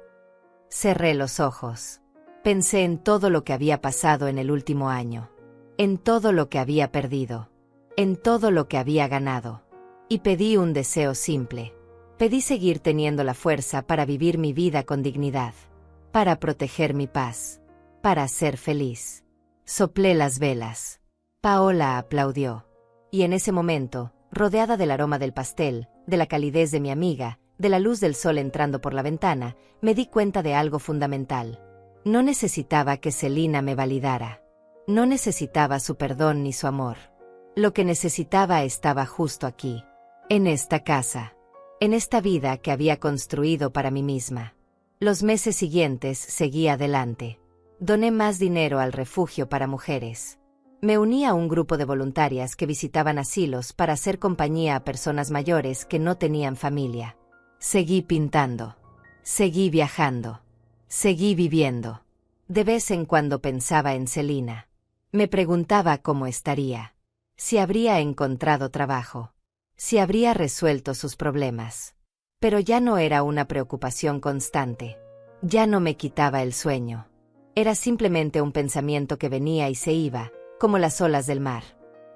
Cerré los ojos. Pensé en todo lo que había pasado en el último año. En todo lo que había perdido. En todo lo que había ganado. Y pedí un deseo simple. Pedí seguir teniendo la fuerza para vivir mi vida con dignidad. Para proteger mi paz. Para ser feliz. Soplé las velas. Paola aplaudió. Y en ese momento, rodeada del aroma del pastel, de la calidez de mi amiga, de la luz del sol entrando por la ventana, me di cuenta de algo fundamental. No necesitaba que Selina me validara. No necesitaba su perdón ni su amor. Lo que necesitaba estaba justo aquí. En esta casa. En esta vida que había construido para mí misma. Los meses siguientes seguí adelante. Doné más dinero al refugio para mujeres. Me uní a un grupo de voluntarias que visitaban asilos para hacer compañía a personas mayores que no tenían familia. Seguí pintando. Seguí viajando. Seguí viviendo. De vez en cuando pensaba en Selina. Me preguntaba cómo estaría. Si habría encontrado trabajo. Si habría resuelto sus problemas. Pero ya no era una preocupación constante. Ya no me quitaba el sueño. Era simplemente un pensamiento que venía y se iba, como las olas del mar.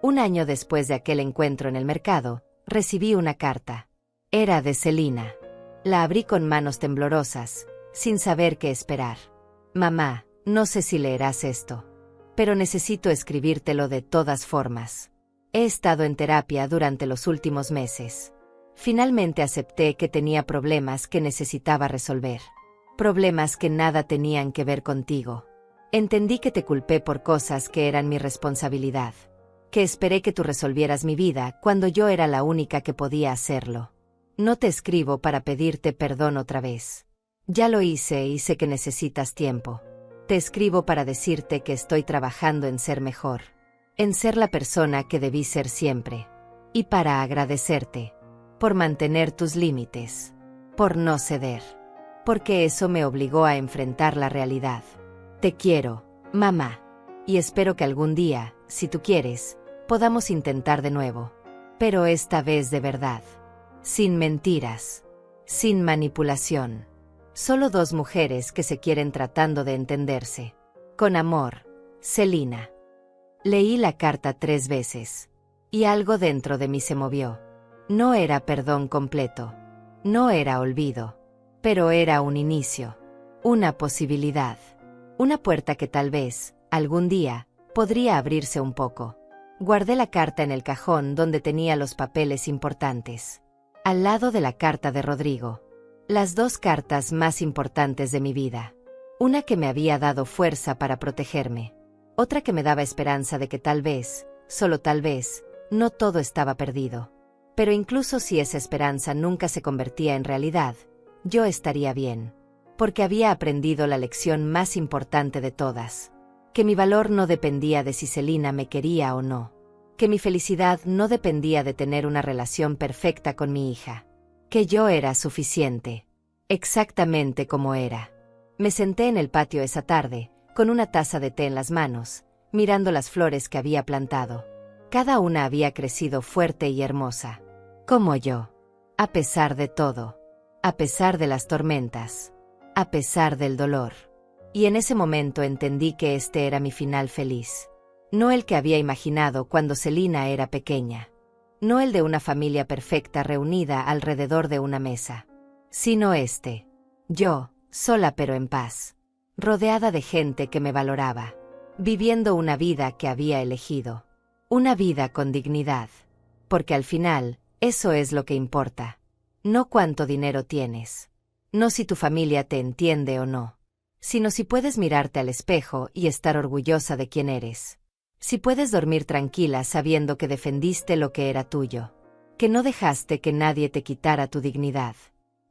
Un año después de aquel encuentro en el mercado, recibí una carta. Era de Selina. La abrí con manos temblorosas, sin saber qué esperar. Mamá, no sé si leerás esto. Pero necesito escribírtelo de todas formas. He estado en terapia durante los últimos meses. Finalmente acepté que tenía problemas que necesitaba resolver. Problemas que nada tenían que ver contigo. Entendí que te culpé por cosas que eran mi responsabilidad. Que esperé que tú resolvieras mi vida cuando yo era la única que podía hacerlo. No te escribo para pedirte perdón otra vez. Ya lo hice y sé que necesitas tiempo. Te escribo para decirte que estoy trabajando en ser mejor. En ser la persona que debí ser siempre. Y para agradecerte. Por mantener tus límites. Por no ceder. Porque eso me obligó a enfrentar la realidad. Te quiero, mamá. Y espero que algún día, si tú quieres, podamos intentar de nuevo. Pero esta vez de verdad. Sin mentiras. Sin manipulación. Solo dos mujeres que se quieren tratando de entenderse. Con amor, Selina. Leí la carta 3 veces. Y algo dentro de mí se movió. No era perdón completo. No era olvido. Pero era un inicio. Una posibilidad. Una puerta que tal vez, algún día, podría abrirse un poco. Guardé la carta en el cajón donde tenía los papeles importantes. Al lado de la carta de Rodrigo. Las dos cartas más importantes de mi vida. Una que me había dado fuerza para protegerme. Otra que me daba esperanza de que tal vez, solo tal vez, no todo estaba perdido. Pero incluso si esa esperanza nunca se convertía en realidad, yo estaría bien. Porque había aprendido la lección más importante de todas. Que mi valor no dependía de si Selina me quería o no. Que mi felicidad no dependía de tener una relación perfecta con mi hija. Que yo era suficiente. Exactamente como era. Me senté en el patio esa tarde, con una taza de té en las manos, mirando las flores que había plantado. Cada una había crecido fuerte y hermosa. Como yo. A pesar de todo. A pesar de las tormentas. A pesar del dolor. Y en ese momento entendí que este era mi final feliz. No el que había imaginado cuando Selina era pequeña. No el de una familia perfecta reunida alrededor de una mesa. Sino este. Yo, sola pero en paz. Rodeada de gente que me valoraba. Viviendo una vida que había elegido. Una vida con dignidad. Porque al final, eso es lo que importa. No cuánto dinero tienes. No si tu familia te entiende o no. Sino si puedes mirarte al espejo y estar orgullosa de quién eres. Si puedes dormir tranquila sabiendo que defendiste lo que era tuyo. Que no dejaste que nadie te quitara tu dignidad.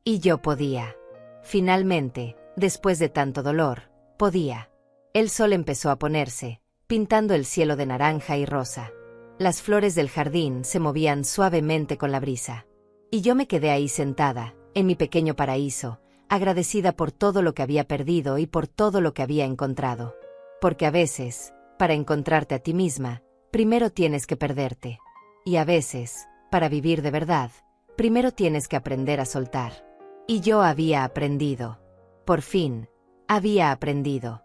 Y yo podía. Finalmente, después de tanto dolor, podía. El sol empezó a ponerse, pintando el cielo de naranja y rosa. Las flores del jardín se movían suavemente con la brisa. Y yo me quedé ahí sentada, en mi pequeño paraíso, agradecida por todo lo que había perdido y por todo lo que había encontrado. Porque a veces, para encontrarte a ti misma, primero tienes que perderte. Y a veces, para vivir de verdad, primero tienes que aprender a soltar. Y yo había aprendido. Por fin, había aprendido.